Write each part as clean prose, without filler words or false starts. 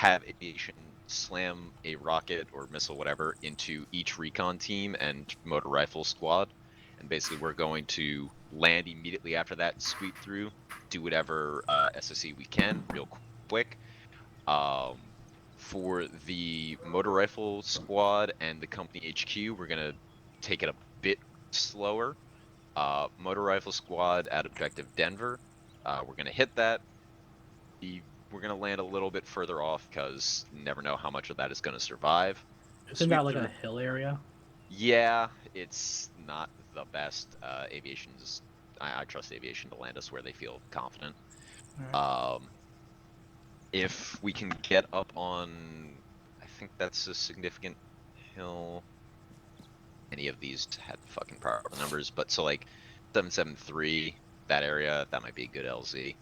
have aviation slam a rocket or missile, whatever, into each recon team and motor rifle squad. And basically, we're going to land immediately after that, sweep through, do whatever SOC we can real quick. For the motor rifle squad and the company HQ, we're going to take it a bit slower. Motor rifle squad at objective Denver. We're going to hit that. We're going to land a little bit further off because you never know how much of that is going to survive. Isn't that like a hill area? Yeah, it's not the best. Aviation's. I trust aviation to land us where they feel confident. Right. If we can get up on, I think that's a significant hill. Any of these had fucking proper numbers, but so like 773, that area, that might be a good LZ.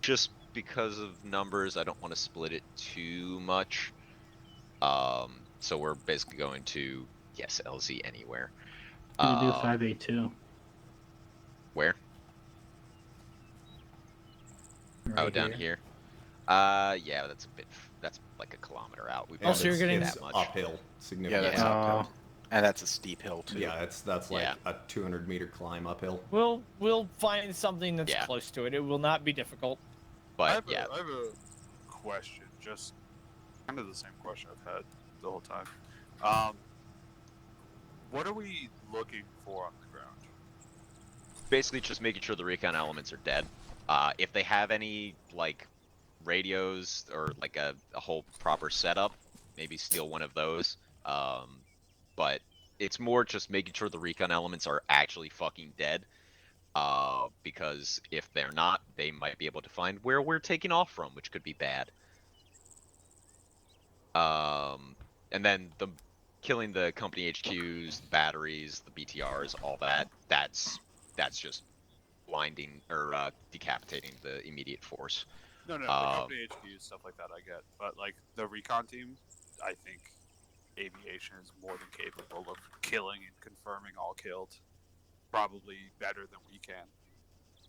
Just because of numbers, I don't want to split it too much. So we're basically going to, yes, LZ anywhere. Can you do 582? Where? Right down here. Yeah, that's like a kilometer out. We So you're getting that much. uphill, significantly. Yeah, that's uphill. And that's a steep hill too. Yeah, that's like a 200-meter climb uphill. We'll find something that's close to it. It will not be difficult. But I have a question, just kind of the same question I've had the whole time. What are we looking for on the ground? basically just making sure the recon elements are dead. If they have any like radios or like a whole proper setup, maybe steal one of those. But it's more just making sure the recon elements are actually fucking dead. Because if they're not, they might be able to find where we're taking off from, which could be bad. And then killing the company HQs, the batteries, the BTRs, all that, that's just blinding or decapitating the immediate force. No, the company HQs, stuff like that I get. But like the recon team, I think aviation is more than capable of killing and confirming all killed. Probably better than we can.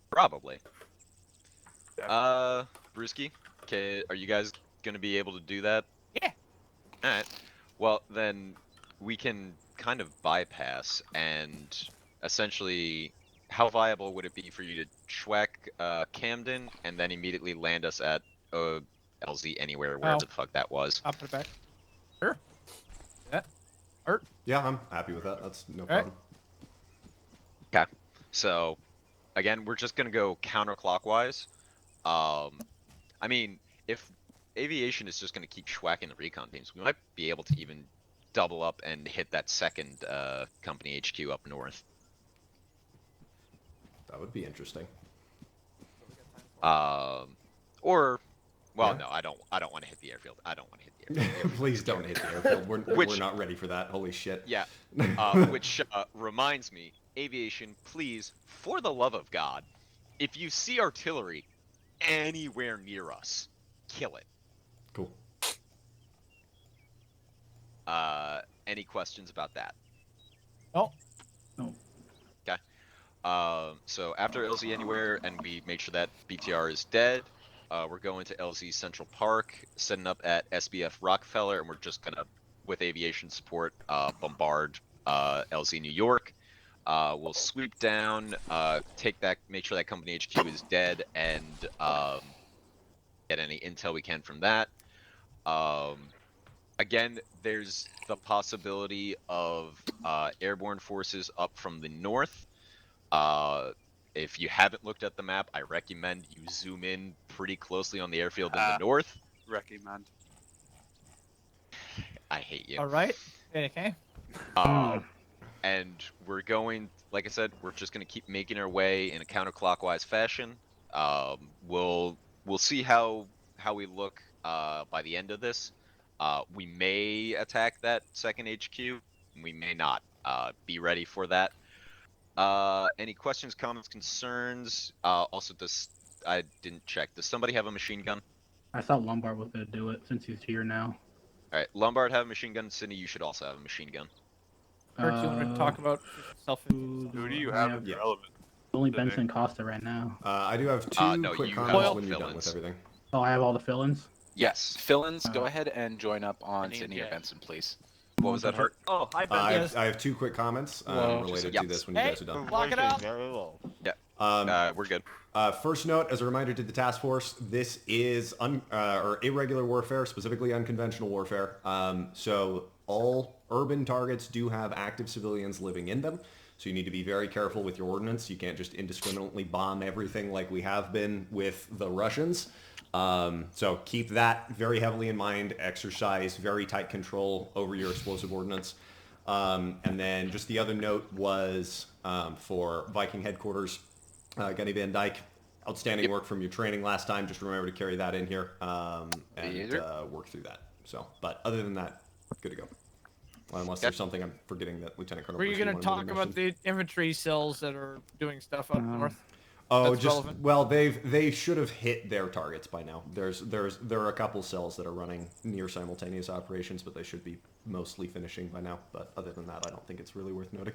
Probably. Definitely. Brewski, okay, are you guys gonna be able to do that? Yeah. Alright. Well, then we can kind of bypass and essentially, how viable would it be for you to schwack Camden and then immediately land us at LZ anywhere, wherever the fuck that was? I'll put it back. Sure. Yeah, I'm happy with that. That's no problem. Okay. So, again, we're just gonna go counterclockwise. I mean, if aviation is just gonna keep schwacking the recon teams, we might be able to even double up and hit that second company HQ up north. That would be interesting. Or, well, yeah. No, I don't want to hit the airfield. I don't want to hit the airfield. Please don't hit the airfield. We're not ready for that. Holy shit. Yeah. Which reminds me, aviation, please, for the love of God, if you see artillery anywhere near us, kill it. Cool. Any questions about that? Oh. No. Okay. So after LZ anywhere, and we make sure that BTR is dead, we're going to LZ Central Park, setting up at SBF Rockefeller, and we're just gonna, with aviation support, bombard LZ New York. We'll sweep down, take that, make sure that company HQ is dead, and get any intel we can from that. Again, there's the possibility of airborne forces up from the north. If you haven't looked at the map, I recommend you zoom in pretty closely on the airfield in the north. Recommend. I hate you. All right. Okay. And we're going, like I said, we're just going to keep making our way in a counterclockwise fashion. We'll see how we look by the end of this. We may attack that second HQ. We may not. Be ready for that. Any questions, comments, concerns? Also, I didn't check. Does somebody have a machine gun? I thought Lombard was going to do it since he's here now. All right, Lombard have a machine gun. Cindy, you should also have a machine gun. Kurt, you want to talk about self? Who do you have relevant? Only Benson Costa right now. I do have two quick comments when you're done with everything. Oh, I have all the fill-ins? Yes. Fill-ins, go ahead and join up on need Sydney or Jay. Benson, please. What was that, Hart? Oh, hi, Ben. I Yes. have 2 quick comments related Yep. to this when you Hey. guys are done. Lock it up. Very low. We're good. First note, as a reminder to the task force, this is or irregular warfare, specifically unconventional warfare. So all urban targets do have active civilians living in them. So you need to be very careful with your ordnance. You can't just indiscriminately bomb everything like we have been with the Russians. So keep that very heavily in mind. Exercise very tight control over your explosive ordnance. And then just the other note was for Viking headquarters, Gunny Van Dyke, outstanding work from your training last time. Just remember to carry that in here and work through that. So, but other than that, good to go. Unless there's something I'm forgetting that Lieutenant Colonel. Were you going to talk about the infantry cells that are doing stuff up north? Oh, That's just relevant. well, they should have hit their targets by now. There are a couple cells that are running near simultaneous operations, but they should be mostly finishing by now. But other than that, I don't think it's really worth noting.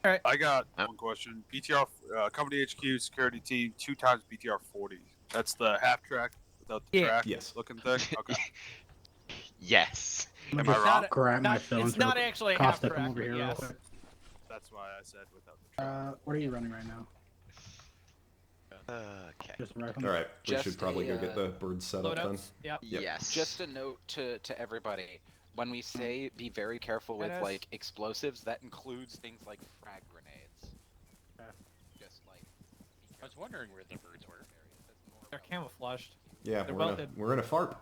I got one question. BTR company HQ security team 2 times BTR 40. That's the half track without the track. Yes. Looking thing. Okay. Yes. Am I wrong? Grab my phone. It's not actually a half Costa, track. come over here real Yes. quick. That's why I said without the track. What are you running right now? Okay. Just rifle. All right, we Just should probably a, go get the birds set up then. Loadouts. Yep. Yep. Yes. Just a note to everybody. When we say be very careful with Yes. like explosives, that includes things like frag grenades. Okay. Just like I was wondering where the birds were. They're camouflaged. Yeah, They're we're well in a FARP.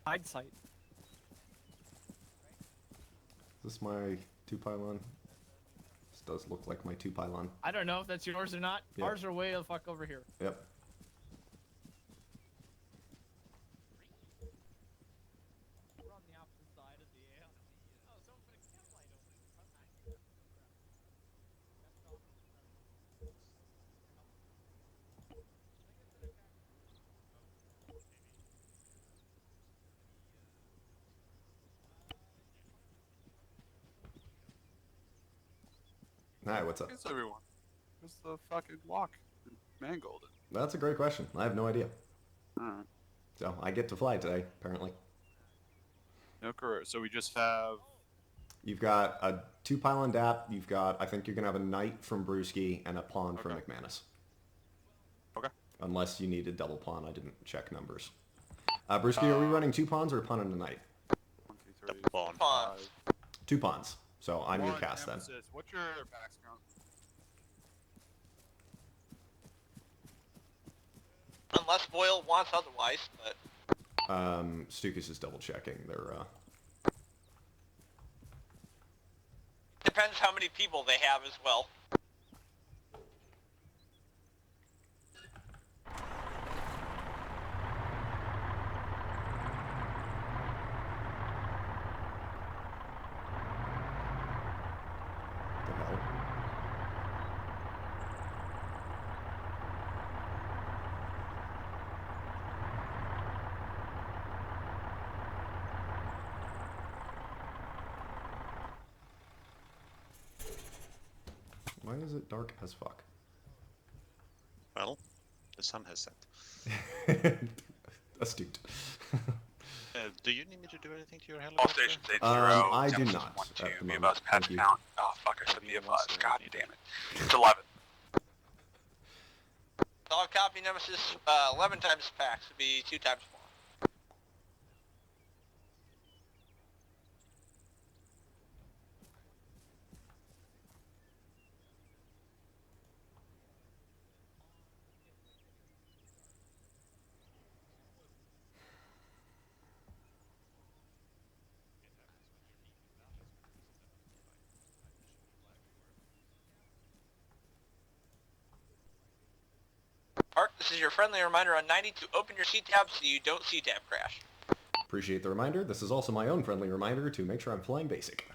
Hide sight. Is this my 2-pylon? This does look like my 2-pylon. I don't know if that's yours or not. Yeah. Ours are way the fuck over here. Yep. We're on the opposite side of the Oh, someone put a chem light over it. Hi, what's up? Thanks everyone. Where's the fucking walk? Mangold. That's a great question. I have no idea. Alright. So I get to fly today, apparently. No career. So we just have. You've got a 2-pylon DAP. You've got, I think you're gonna have a knight from Brewski and a pawn from Okay. McManus. Okay. Unless you need a double pawn, I didn't check numbers. Brewski, are we running 2 pawns or a pawn and a knight? 1, 2, 3, Pawn. 5. 2 pawns. So I'm your One, cast then. emphasis. What's your pax count? Unless Boyle wants otherwise, but Stukas is double checking. They're depends how many people they have as well. the hell. Why is it dark as fuck? Well, the sun has set. Astute. Do you need me to do anything to your All helicopter? stations 8-0. I do Genesis not 1, 2. at the Be moment. about patch Thank you. count. Oh fuck! I said be about. God damn it. It's 11. Solid copy, Nemesis. 11 times packs would be 2 times more. Art, this is your friendly reminder on 90 to open your C-tab so you don't C-tab crash. Appreciate the reminder. This is also my own friendly reminder to make sure I'm flying basic.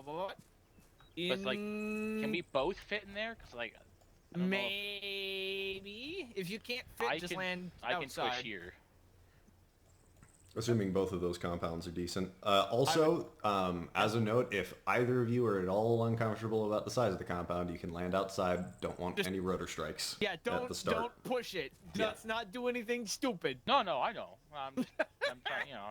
What? But like, can we both fit in there? Cause like, I don't know if Maybe. If you can't fit, I just can- land I can outside. push here. Assuming both of those compounds are decent. Also, as a note, if either of you are at all uncomfortable about the size of the compound, you can land outside. Don't want Just- any rotor strikes Yeah, at the don't start. push it. Yeah. Let's not do anything stupid. No, I know. I'm trying. You know,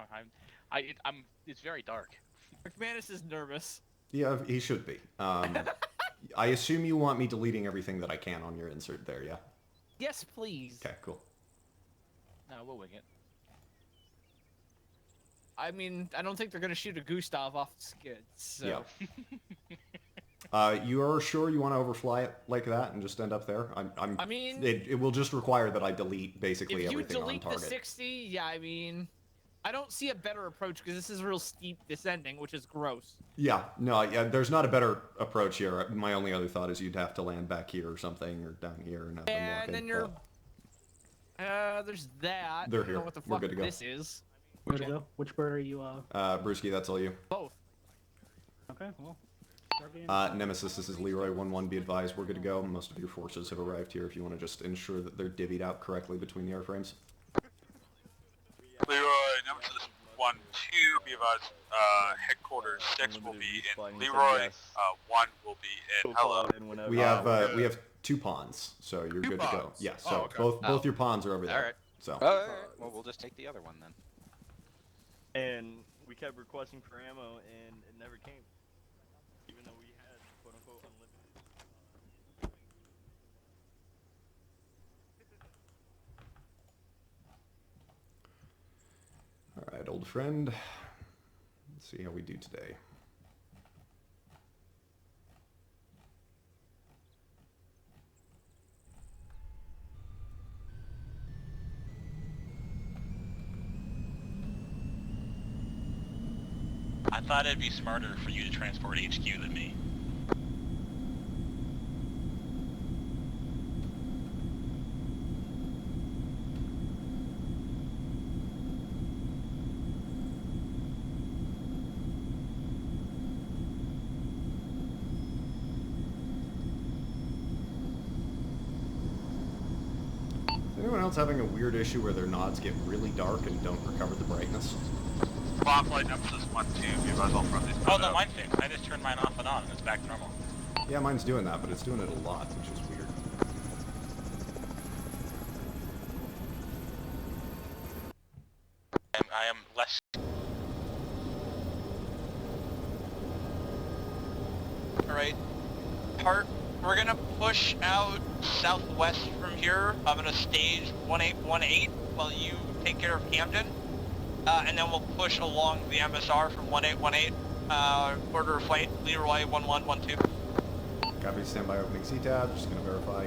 I'm. It's very dark. McManus is nervous. Yeah, he should be. I assume you want me deleting everything that I can on your insert there, yeah? Yes, please. Okay, cool. No, we'll wing it. I mean, I don't think they're gonna shoot a Gustav off the skids. So. Yeah. You are sure you want to overfly it like that and just end up there? I mean, it will just require that I delete basically if you everything on delete the target. 60, yeah, I mean, I don't see a better approach because this is real steep descending, which is gross. Yeah, no, yeah, there's not a better approach here. My only other thought is you'd have to land back here or something, or down here and have them walk And in, then you're, but there's that. They're I don't know here. what the We're fuck good to go. this is. Where to go? Which bird are you? Brewski, that's all you. Both. Okay, well. start getting- Nemesis, this is Leroy 1-1. Be advised, we're good to go. Most of your forces have arrived here if you want to just ensure that they're divvied out correctly between the airframes. Leroy, Nemesis 1-2, be advised, headquarters 6 will be in Leroy, 1 will be in Hello. We have 2 pawns, so you're good to go. pawns? Yeah, so Oh, okay. both your pawns are over there. Alright. So Alright, well, we'll just take the other one then. And we kept requesting for ammo, and it never came. Even though we had, quote-unquote, unlimited. all right, old friend. Let's see how we do today. I thought it'd be smarter for you to transport HQ than me. Is anyone else having a weird issue where their nods get really dark and don't recover the brightness? Bomb flight Nemesis 1-2, be advised all friendlies. Oh no, mine's fixed. I just turned mine off and on and it's back to normal. Yeah, mine's doing that, but it's doing it a lot, which is weird. I am less... Alright. We're gonna push out southwest from here. I'm gonna stage 1818 while you take care of Camden. And then we'll push along the MSR from 1818. Order of flight, Leroy 1112. Copy, stand by opening C-tab, just gonna verify.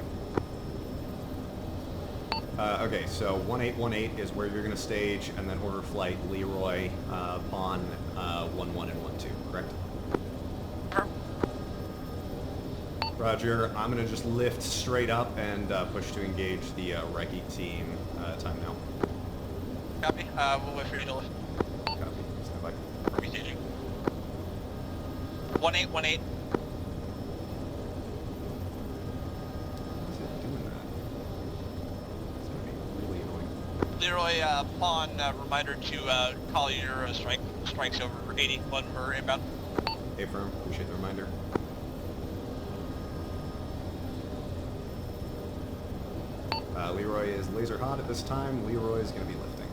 Okay, so 1818 is where you're gonna stage, and then order flight Leroy upon 11 and 12, correct? Roger, I'm gonna just lift straight up and push to engage the Reiki team. Time now. Copy, we'll wait for you to lift. Copy, stand by. For me staging. 1818. Is it doing that? It's gonna be really annoying. Leroy, upon reminder to call your strikes over 81 for inbound. Hey, firm, appreciate the reminder. Leroy is laser hot at this time. Leroy is going to be lifting.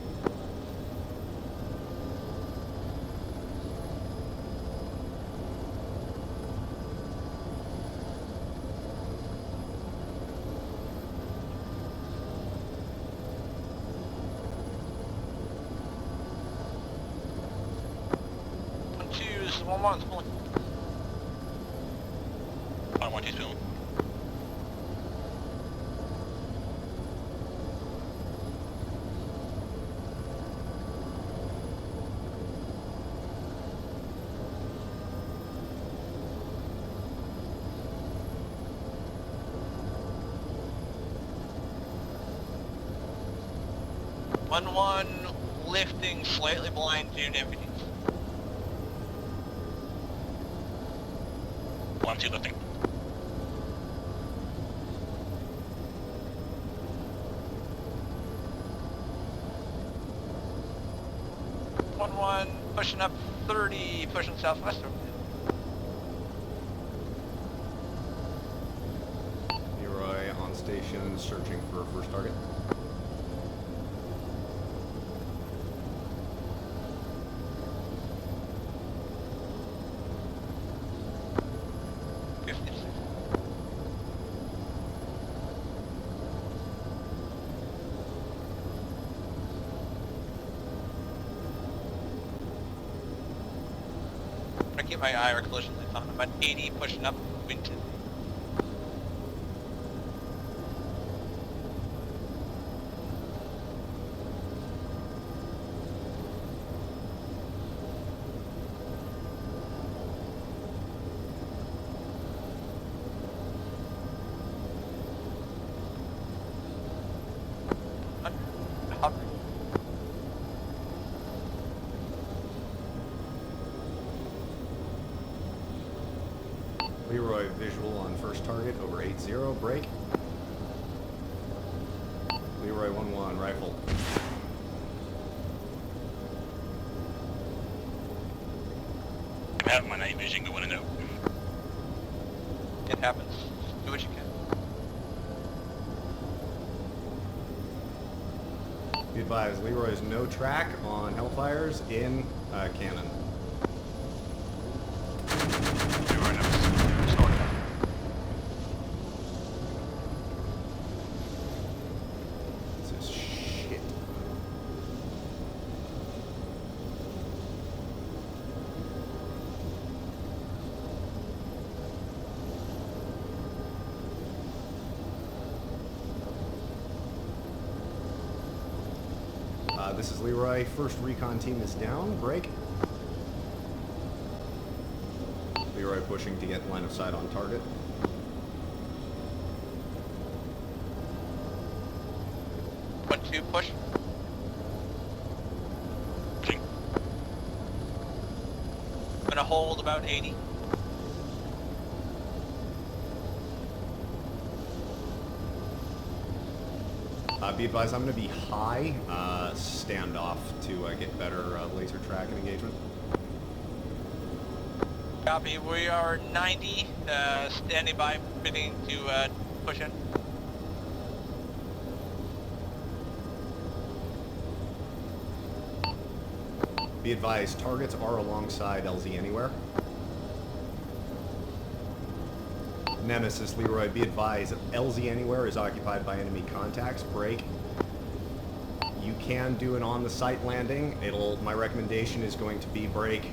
One, two, this is 1-1, it's pulling. 1-1, 2's pulling. One lifting slightly blind due to impedance. 1-2 lifting. 1-1, pushing up 30, pushing southwest. Leroy on station, searching for first target. I keep my eye or collision lights on. I'm at 80, pushing up, wind 2. Leroy visual on first target over 80, break. Leroy 1-1, rifle. I'm having my night vision going out. It happens. Do what you can. Be advised, Leroy's no track on Hellfires in cannon. This is shit. This is Leroy. First recon team is down. Break. Leroy pushing to get line of sight on target. One, two, push. I'm gonna hold about 80. Be advised, I'm going to be high standoff to get better laser track and engagement. Copy. We are 90, standing by, beginning to push in. Be advised, targets are alongside LZ Anywhere. Nemesis, Leroy, be advised, LZ Anywhere is occupied by enemy contacts. Break. You can do an on-the-site landing. My recommendation is going to be break.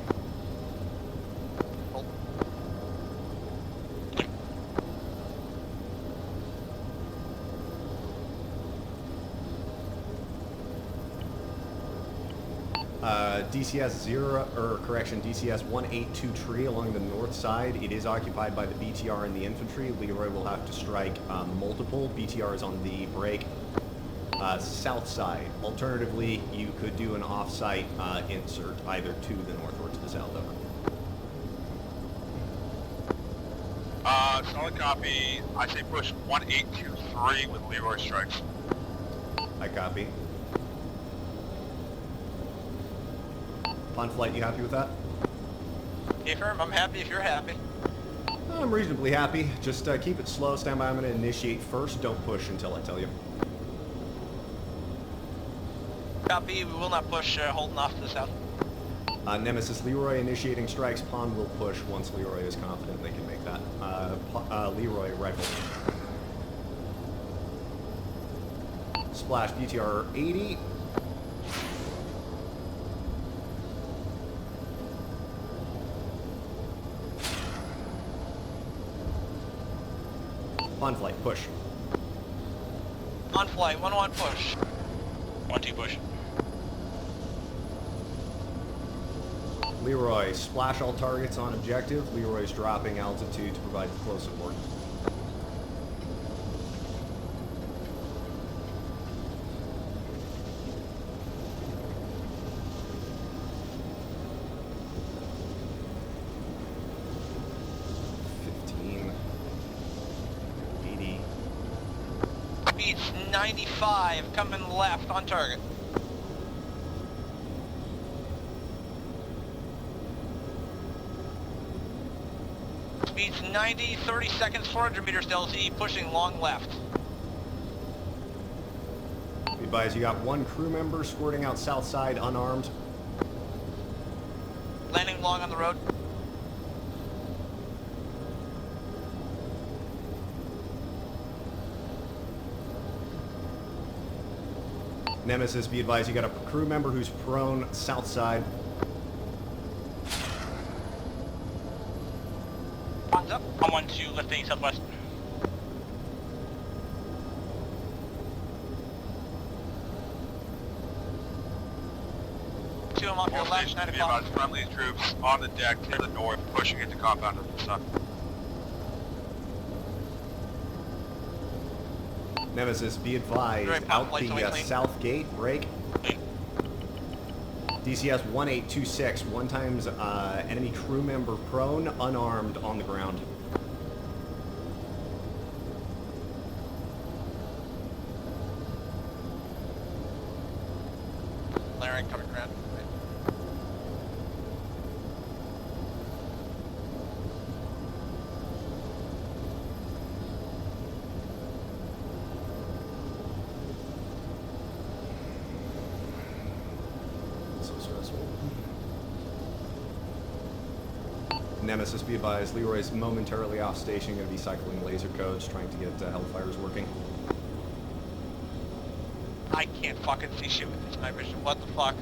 DCS 0, or correction, DCS 182 tree along the north side. It is occupied by the BTR and the infantry. Leroy will have to strike multiple. BTR is on the break south side. Alternatively, you could do an off-site insert either to the north or to the south. Over. Solid copy. I say push 1823 with Leroy strikes. I copy. On flight, you happy with that? Affirm, I'm happy if you're happy. I'm reasonably happy. Just keep it slow. Stand by. I'm going to initiate first. Don't push until I tell you. Copy. We will not push, holding off to the south. Nemesis, Leroy initiating strikes. Pawn will push once Leroy is confident they can make that. Leroy, rifle. Splash, BTR 80. On flight, push. On flight, 1-1 push. 1-2 push. Leroy, splash all targets on objective. Leroy's dropping altitude to provide close support. 95, coming left on target. Speed's 90, 30 seconds, 400 meters to LZ, pushing long left. Be advised, you got one crew member squirting out south side unarmed. Landing long on the road. Nemesis, be advised, you got a crew member who's prone south side. One's up. I'm 1-2, lifting southwest. Two, I'm off your left, 9 o'clock. Friendly troops on the deck to the north, pushing into compound of the sun. Nemesis, be advised, Right, out lights away, the clean. south gate, break. Clean. DCS 1826, one times enemy crew member prone, unarmed, on the ground. Layering, coming around. So stressful. Nemesis, be advised, Leroy's momentarily off station, going to be cycling laser codes, trying to get Hellfires working. I can't fucking see shit with this night vision. What the fuck?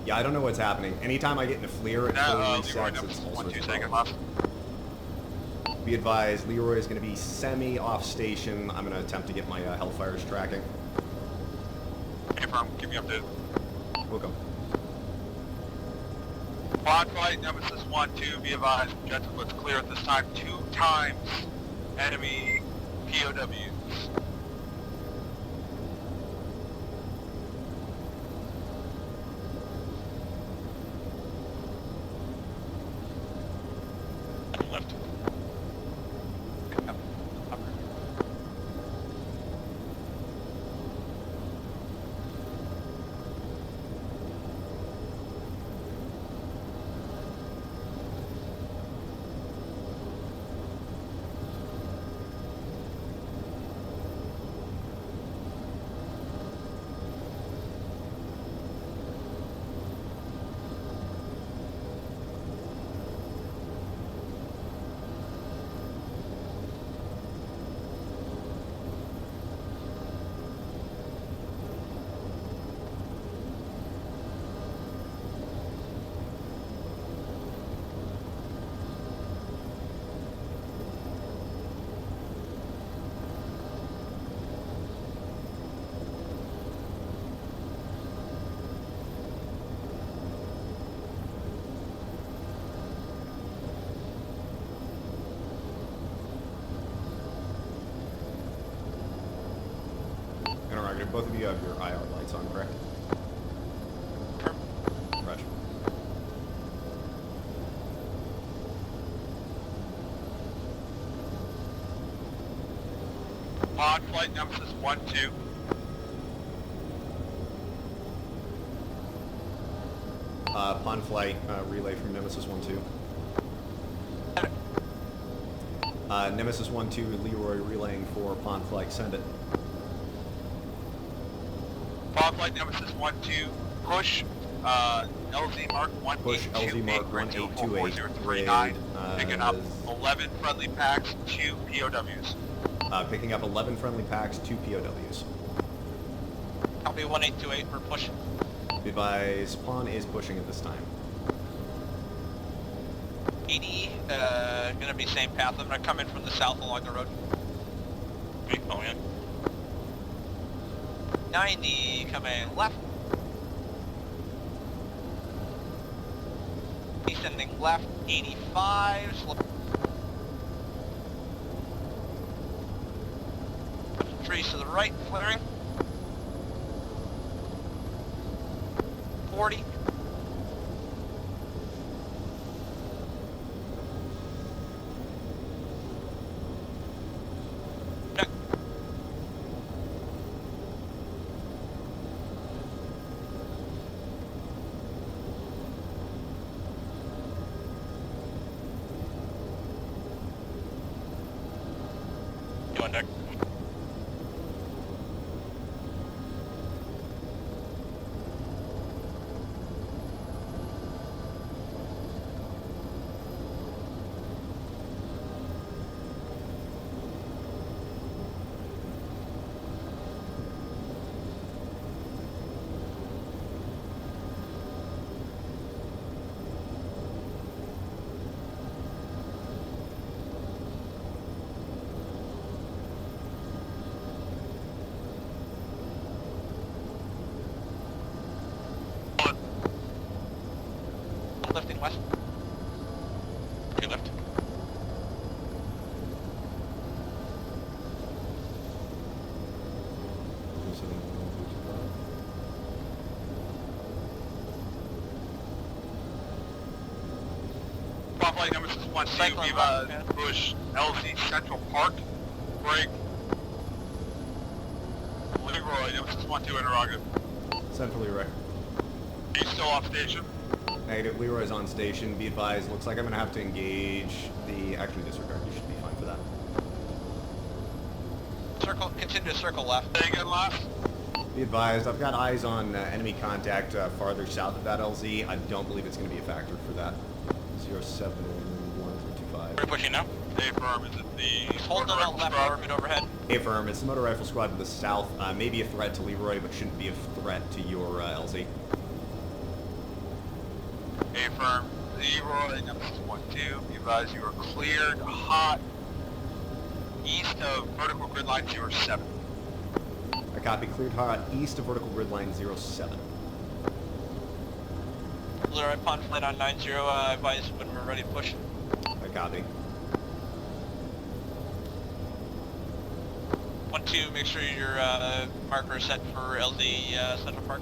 Yeah, I don't know what's happening. Anytime I get in a FLIR, it totally Leroy, resets. Nemesis, It's all 1 sorts 2 of second problems. left. Be advised, Leroy is going to be semi off station. I'm going to attempt to get my Hellfires tracking. Confirm, give me update. Welcome. Quad flight, Nemesis 1-2, be advised, objective was clear at this time 2 times enemy POWs. Left. Interrogator, both of you have your IR lights on, correct? Roger. Quad flight, Nemesis 1-2. Pond flight, relay from Nemesis 1-2. Nemesis 1-2, Leroy relaying for Pond flight, send it. Quad flight, Nemesis 1-2, push LZ Mark Push LZ Mark 1828, 1828, picking up 11 friendly packs, 2 POWs. Picking up 11 friendly packs, 2 POWs. Copy 1828, we're pushing. Be advised, Pawn is pushing at this time. 80, gonna be same path. I'm gonna come in from the south along the road. Oh yeah. 90, coming left. Descending left, 85, slow. Trees to the right, flaring. 40. on deck. Lifting west. Two left. Probably number 612, Cyclone we've left, yeah. pushed LZ Central Park, break. Leroy, number 612, interrogative. Central Leroy. Are you still off station? Negative. Leroy's on station. Be advised. Looks like I'm going to have to engage the... Actually, disregard. You should be fine for that. Circle, continue to circle left. Stay again left. Be advised. I've got eyes on enemy contact farther south of that LZ. I don't believe it's going to be a factor for that. 071325. We're pushing now. Affirm, is it the... Hold on that left orbit overhead. Affirm. It's the motor rifle squad to the south. Maybe a threat to Leroy, but shouldn't be a threat to your LZ. Affirm, Leroy, number 612, be advised you are cleared hot east of vertical grid line 07. I copy. Cleared hot east of vertical grid line 07. Leroy, pond flight on 90, advise when we're ready to push. I copy. 1-2, make sure your marker is set for LD Central Park.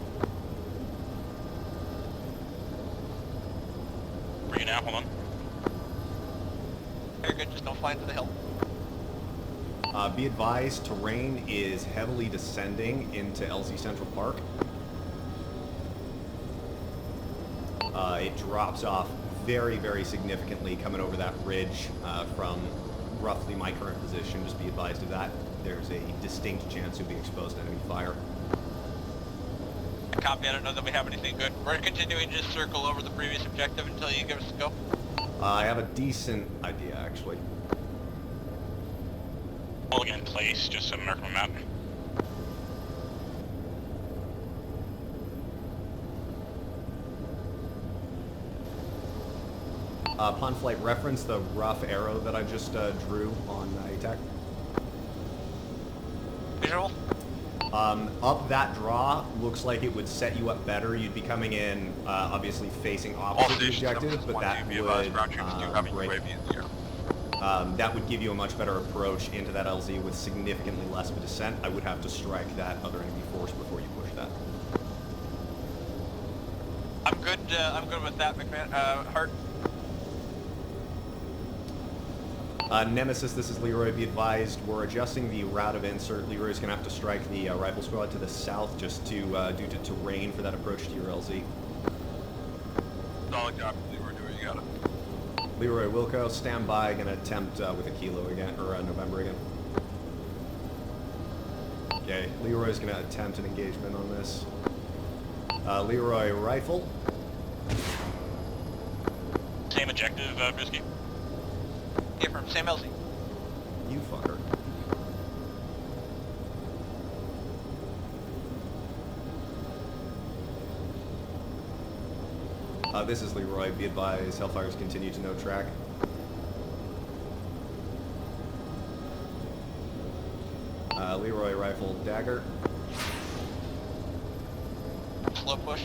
Where are you now? Hold on. Very good, just don't fly into the hill. Be advised, terrain is heavily descending into LZ Central Park. It drops off very, very significantly coming over that ridge from roughly my current position. Just be advised of that. There's a distinct chance you'll be exposed to enemy fire. Copy, I don't know that we have anything good. We're continuing to just circle over the previous objective until you give us a go. I have a decent idea, actually. All again in place, just so mark my map. Upon flight, reference the rough arrow that I just drew on ATAC. Visual? Up that draw looks like it would set you up better. You'd be coming in, obviously facing opposite the objective, but that would that would give you a much better approach into that LZ with significantly less of a descent. I would have to strike that other enemy force before you push that. I'm good with that, McMahon. Hart. Nemesis, this is Leroy. Be advised, we're adjusting the route of insert. Leroy's going to have to strike the rifle squad to the south just to due to terrain for that approach to your LZ. Solid copy, Leroy, do what you got it. Leroy Wilco, stand by. Going to attempt with a kilo again, or November again. Okay, Leroy's going to attempt an engagement on this. Leroy rifle. Same objective, Brisky. Yeah, from same LZ. You fucker. This is Leroy. Be advised, Hellfires continue to no track. Leroy rifle dagger. Slow push.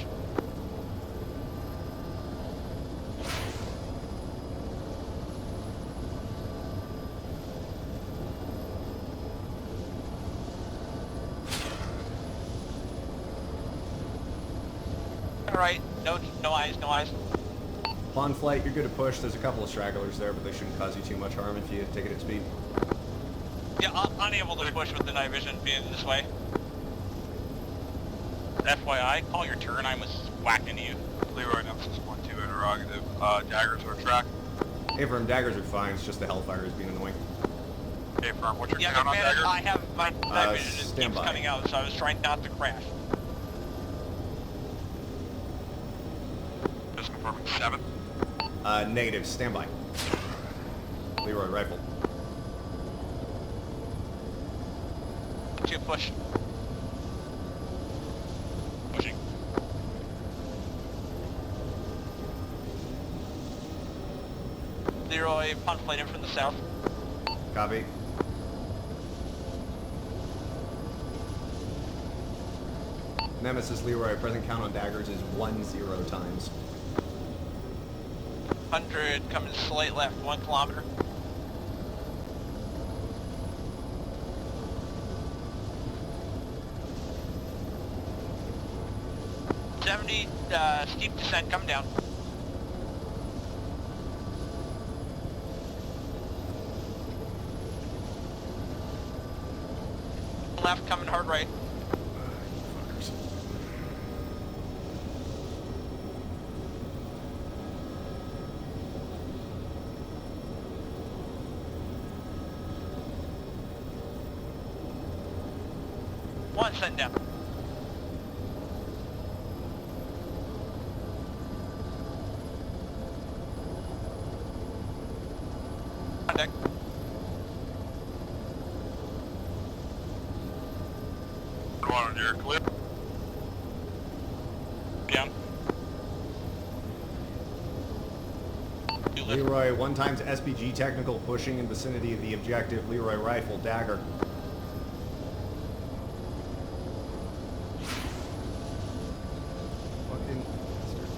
Alright, no eyes, no eyes. Upon flight, you're good to push. There's a couple of stragglers there, but they shouldn't cause you too much harm if you take it at speed. Yeah, unable to push with the night vision being this way. FYI, call your turn, I was whacked into you. Leroy, Nemesis 1-2, interrogative. Daggers are track. Affirm, daggers are fine. It's just the Hellfire is being annoying. Okay, firm. What's your Yeah, count on McManus, dagger? I have my night vision just stand keeps by. coming out, so I was trying not to crash. Just confirming 7. Negative. Standby. Leroy rifle. 2 push. Pushing. Leroy, punt flight in from the south. Copy. Nemesis Leroy, present count on daggers is 10 times. 100 coming slight left, 1 kilometer. Steep descent coming down. Left coming hard right. One sent down. On deck. One, you're clear. Down. Leroy, 1 times SPG technical pushing in vicinity of the objective. Leroy rifle, dagger. Fucking bastard.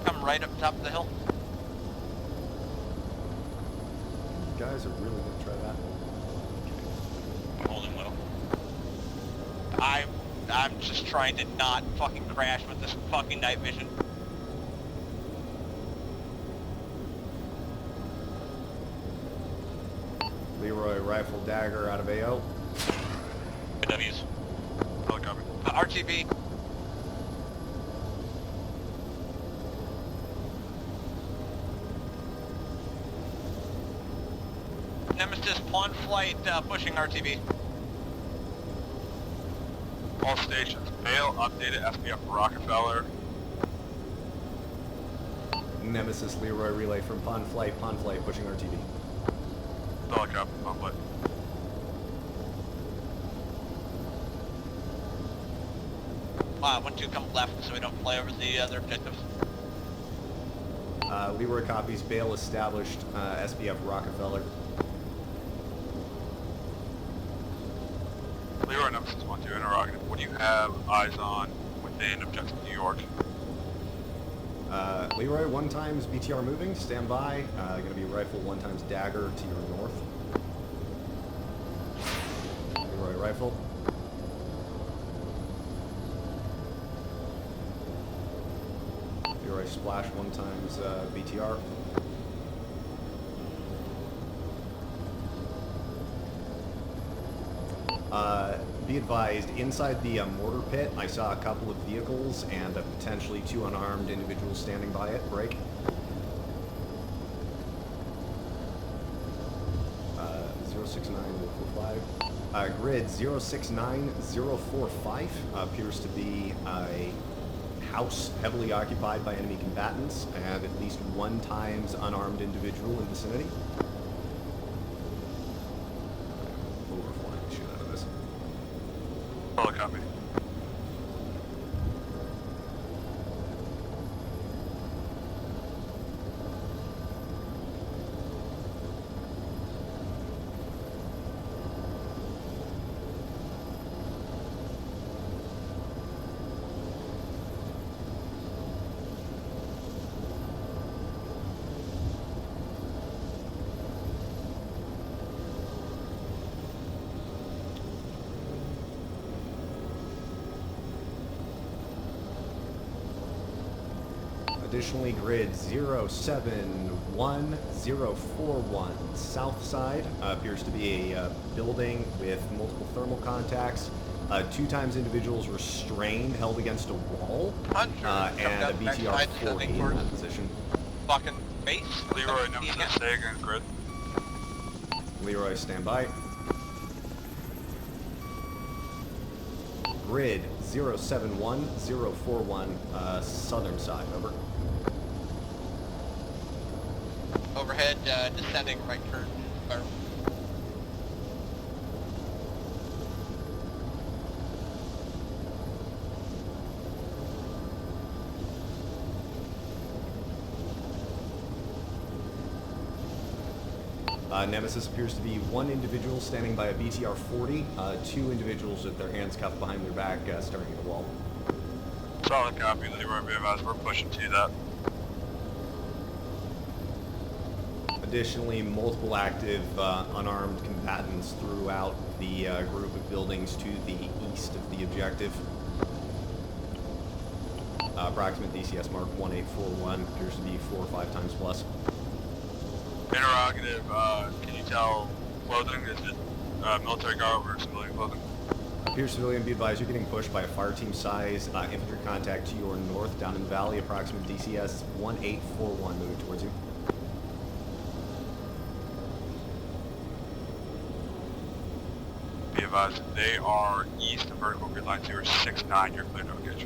Come right up top of the hill. You guys are really gonna try that. I'm holding low. I'm just trying to not fucking crash with this fucking night vision. Leroy rifle, dagger out of AO. W's. Helicopter. RTB. Nemesis pawn flight pushing RTB. All stations. Mail updated SPF Rockefeller. Nemesis Leroy relay from Pond Flight pushing RTB. Helicopter. Conflict. I want to come left so we don't fly over the other objectives. Leroy copies, bail established, SPF Rockefeller. Leroy Nemesis 1-2 interrogative. What do you have eyes on within objective New York? Leroy, 1 times BTR moving, stand by. Gonna be rifle 1 times dagger to your north. Leroy rifle. Leroy splash 1 times BTR. Be advised, inside the mortar pit, I saw a couple of vehicles and potentially 2 unarmed individuals standing by it. Break. 069045. Grid 069045 appears to be a house heavily occupied by enemy combatants and at least 1 times unarmed individual in vicinity. Overflying the shit out of this. Helicopter. Additionally, grid 071041 south side appears to be a building with multiple thermal contacts 2 times individuals restrained, held against a wall, Hunter, and a BTR 40 in that position. Fucking base. Leroy, Nemesis, stay against grid. Leroy, stand by. Grid 071041, southern side, over. Overhead, descending right turn. Nemesis appears to be 1 individual standing by a BTR 40, 2 individuals with their hands cuffed behind their back, staring at the wall. Solid copy, Leroy, be advised, we're pushing to that. Additionally, multiple active unarmed combatants throughout the group of buildings to the east of the objective. Approximate DCS mark 1841 appears to be 4 or 5 times plus. Interrogative, can you tell clothing? Is it military garb or civilian clothing? Appears civilian, be advised, you're getting pushed by a fire team size infantry contact to your north down in the valley. Approximate DCS 1841 moving towards you. Be advised, they are east of vertical grid line 069, you're clear to engage.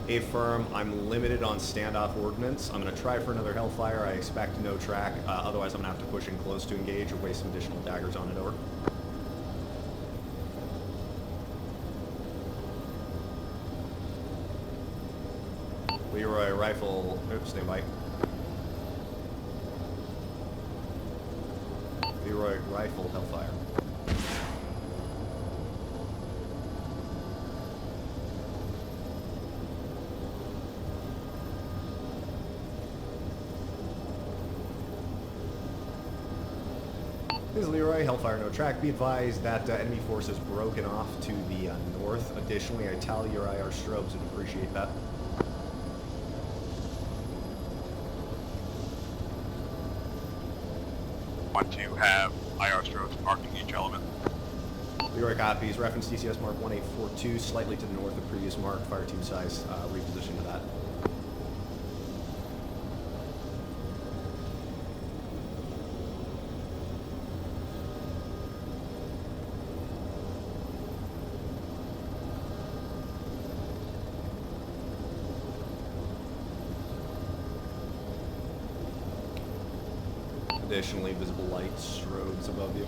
Affirm, I'm limited on standoff ordnance. I'm going to try for another Hellfire. I expect no track. Otherwise, I'm going to have to push in close to engage or waste some additional daggers on it. Over. Leroy, rifle. Oops, stand by. Leroy, rifle, Hellfire. This is Leroy, Hellfire, no track. Be advised that enemy force is broken off to the north. Additionally, I tally your IR strobes and appreciate that. Want to have IR strokes marking each element. Leroy copies. Reference DCS mark 1842, slightly to the north of previous mark. Fire team size, reposition to that. Additionally, visible light strobes above you.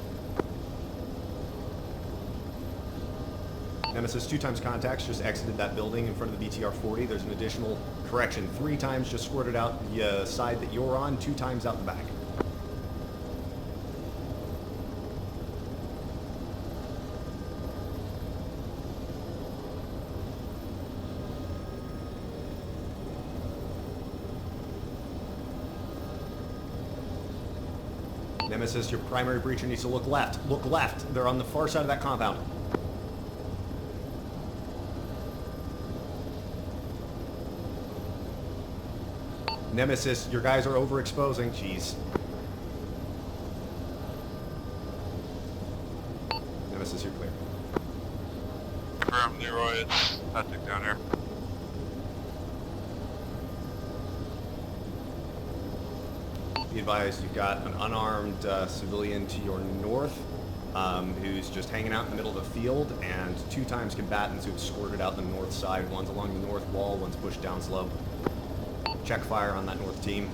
Nemesis, 2 times contacts just exited that building in front of the BTR 40. There's an additional correction. 3 times just squirted out the side that you're on, 2 times out the back. Nemesis, your primary breacher needs to look left. Look left. They're on the far side of that compound. Nemesis, your guys are overexposing. Jeez. Nemesis, you're clear. Confirm, Leroy, it's hectic down here. Be advised, you've got an unarmed civilian to your north who's just hanging out in the middle of the field, and 2 times combatants who've squirted out the north side. One's along the north wall, one's pushed down slope. Check fire on that north team.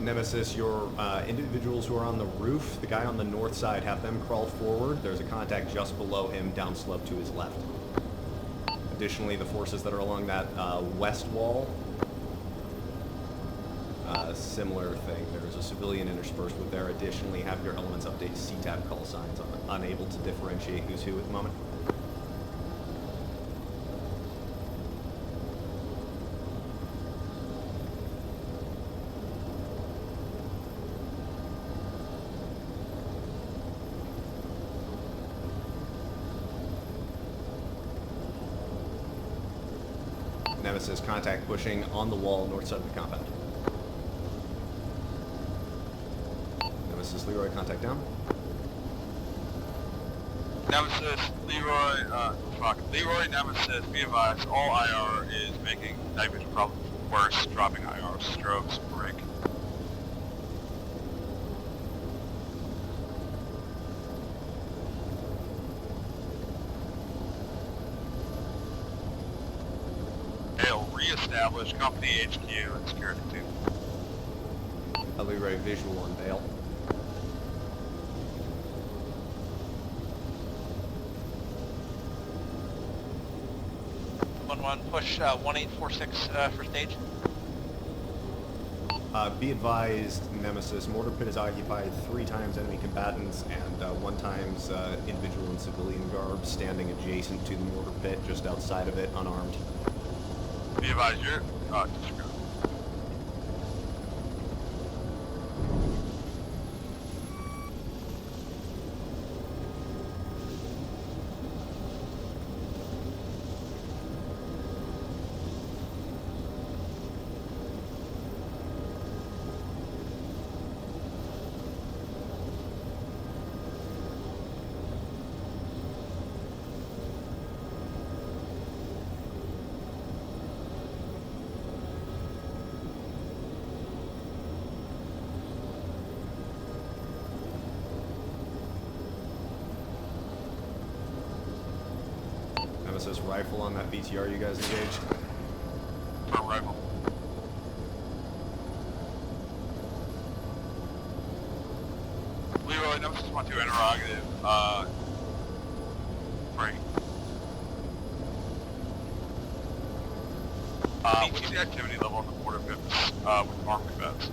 Nemesis, your individuals who are on the roof, the guy on the north side, have them crawl forward. There's a contact just below him, downslope to his left. additionally, the forces that are along that west wall, similar thing. There is a civilian interspersed with there. Additionally, have your elements update CTAB call signs. I'm unable to differentiate who's who at the moment. Nemesis, contact pushing on the wall north side of the compound. Nemesis, Leroy, contact down. Nemesis, Leroy, Nemesis, be advised, all IR is making night vision problems worse, dropping IR, strokes, break. Hail, re-establish company HQ and security team. Leroy, visual on Vale. 1-1, push 1846 for stage. Be advised, Nemesis, mortar pit is occupied 3 times enemy combatants and 1 times individual and civilian garb standing adjacent to the mortar pit, just outside of it, unarmed. Be advised, you're disregard. Nemesis, rifle on that BTR you guys engaged. Front rifle. Leroy, Nemesis 1-2 interrogative, break. What's the activity level on the border pit with armed cadets?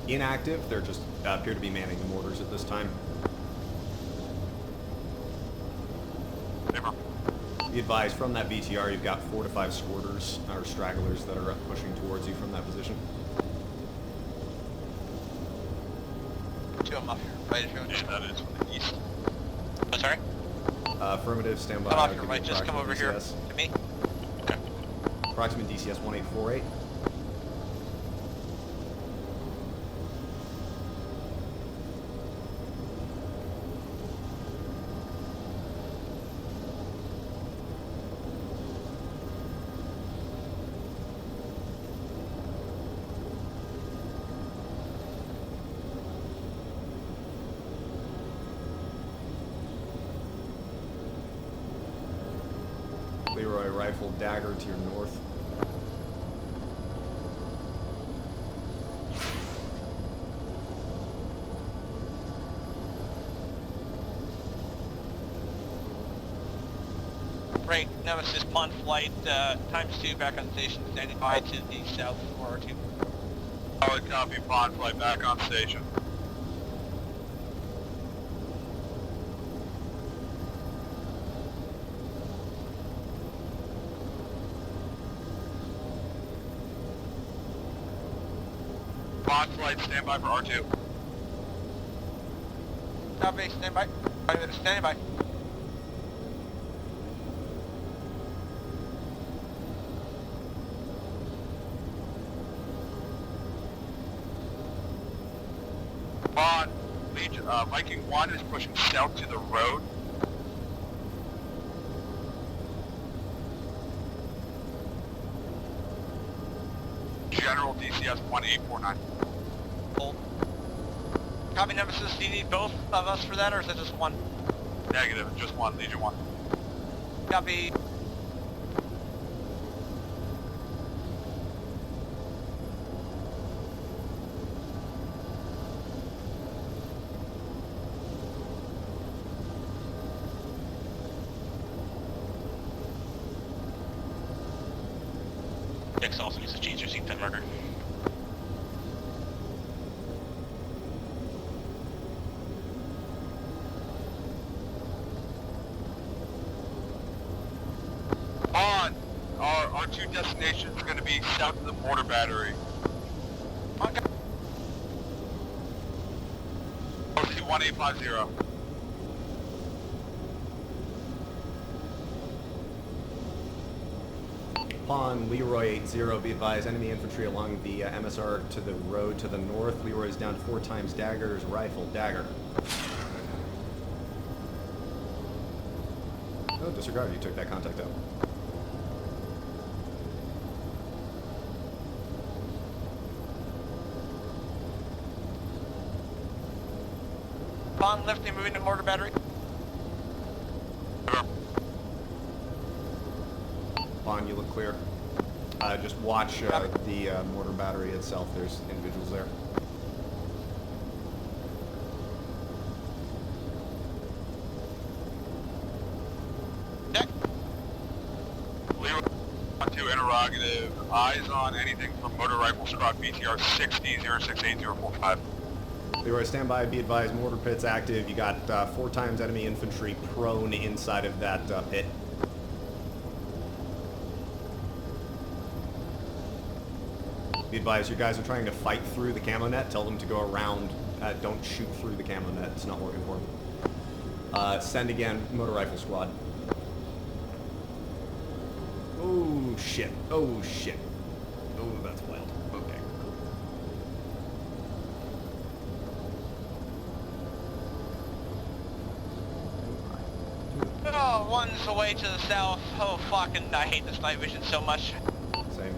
Inactive. They're just appear to be manning the mortars at this time. Never. Be advised, from that BTR, you've got 4 to 5 squirters, or stragglers, that are pushing towards you from that position. 2 of them off your right if you want. Yeah, that is from the east. Oh, sorry? Affirmative, stand by. Come off Give your me right, just come over here DCS. to me. Approximate DCS 1848. Leroy, rifle, dagger to your north. Right, Nemesis on flight, ×2 back on station, standing by to the south for R2. Solid copy, bond flight back on station. Bond flight, stand by for R2. Copy, stand by. Standing by. Bond, Legion, Viking 1 is pushing south to the road. General DCS 1849. Hold. Copy, Nemesis. Do you need both of us for that, or is it just one? Negative, just 1, Legion 1. Copy. FTX also needs to change their seat time marker. On! Our two destinations are going to be south of the border battery. Okay. 1850. Upon Leroy 8-0, be advised, enemy infantry along the MSR to the road to the north. Leroy is down to 4 times daggers, rifle, dagger. Oh, disregard, you took that contact out. On lifting, moving to mortar battery. Upon, you look clear. Just watch the mortar battery itself. There's individuals there. Check. Leroy on to interrogative. Eyes on anything from motor rifle squad BTR 60-068045. Leroy, stand by. Be advised, mortar pit's active. You got 4 times enemy infantry prone inside of that pit. Be advised, your guys are trying to fight through the camo net. Tell them to go around. Don't shoot through the camo net. It's not working for them. Send again, motor rifle squad. Oh, shit. Oh, shit. Oh, that's wild. Okay, cool. Oh, one's away to the south. Oh, fucking, I hate this night vision so much. Same.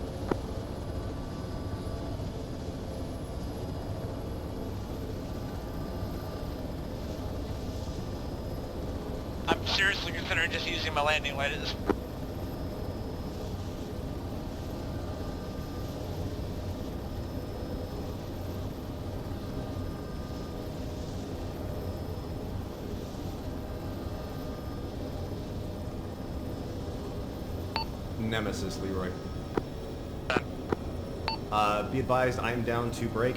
I'm seriously considering just using my landing light at this. Nemesis, Leroy. Be advised, I am down to break.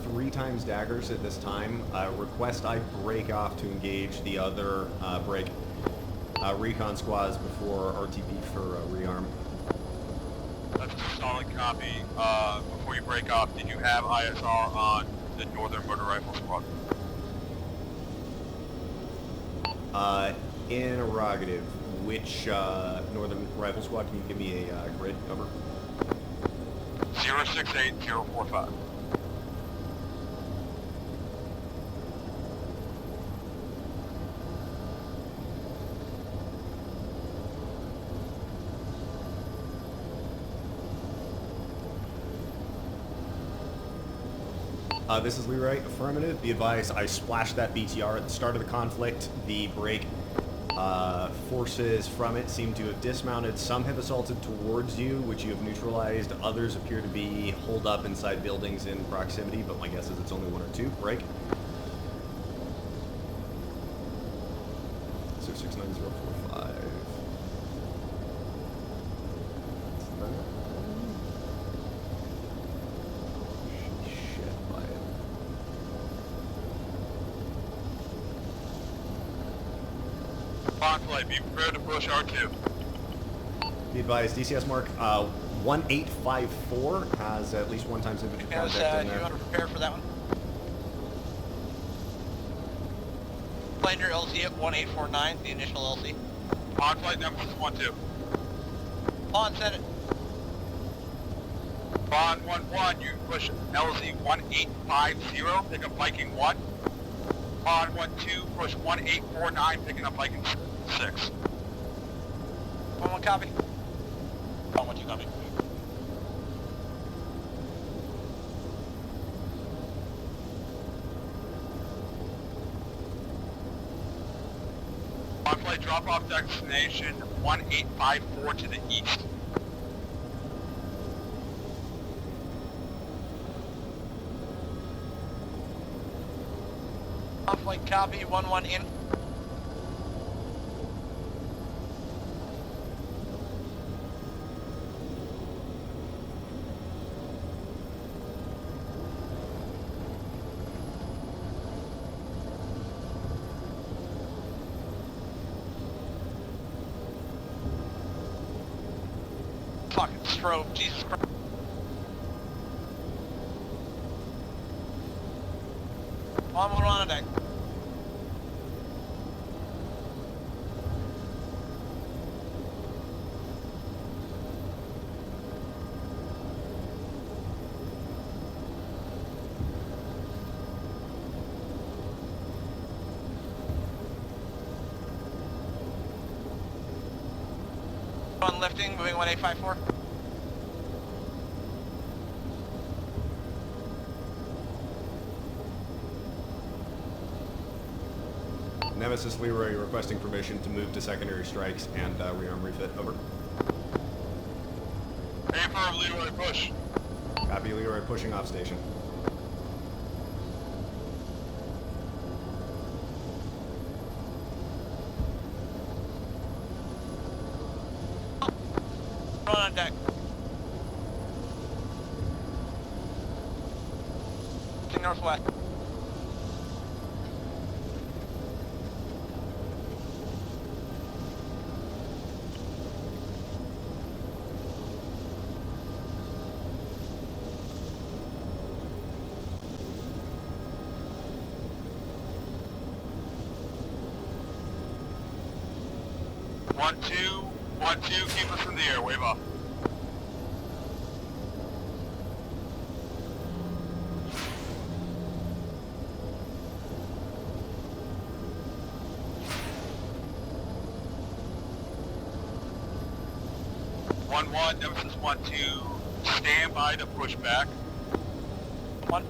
3 times daggers at this time. Request I break off to engage the other break recon squads before RTB for rearm. That's a solid copy. Before you break off, did you have ISR on the northern motor rifle squad? Interrogative. Which northern rifle squad? Can you give me a grid over? 068045. This is Leroy. Affirmative. Be advised, I splashed that BTR at the start of the conflict. The break forces from it seem to have dismounted. Some have assaulted towards you, which you have neutralized. Others appear to be holed up inside buildings in proximity, but my guess is it's only 1 or 2. Break. 669045. Shit, by it. Flight, be prepared to push R2. Be advised, DCS mark 1854 has at least 1 times infantry contact in You there. want to prepare for that one? Plan your LC at 1849, the initial LC. On flight number 12. On, set it. Bond 1-1, you push LZ 1850, pick up Viking 1. Bond 1-2, push 1849, picking up Viking 6. 1-1 copy. 1-1-2 copy. On flight drop off destination 1854 to the east. On flight copy, 1-1 in. fucking strobe, Jesus Christ. I'm on deck. On lifting, moving 1854. Nemesis Leroy requesting permission to move to secondary strikes and rearm refit. Over. Affirm, Leroy, push. Copy, Leroy, pushing off station. On deck. Northwest. One, two, keep us in the air, wave off. One, Nemesis 1-2, stand by to push back. 1.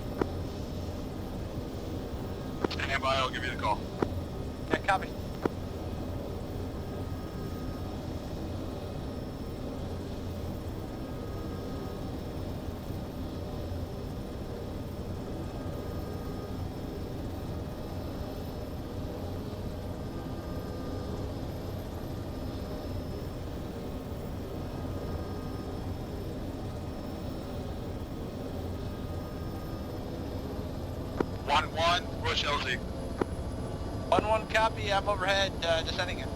Stand by, I'll give you the call. Yeah, copy. One, push LZ. 1-1 copy, I'm overhead, descending in.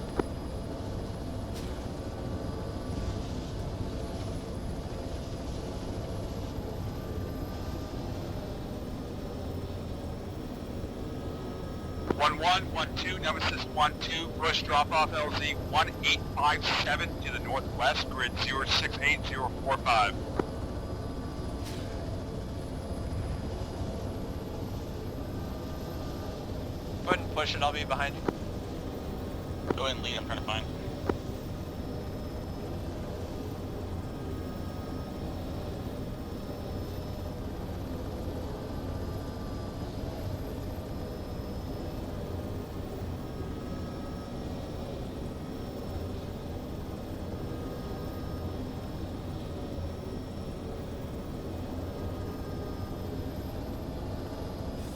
One, two, Nemesis 1-2, push drop off LZ 1857 to the northwest, grid 068045. Go ahead and push it, I'll be behind you. Go ahead and lead, I'm trying to find.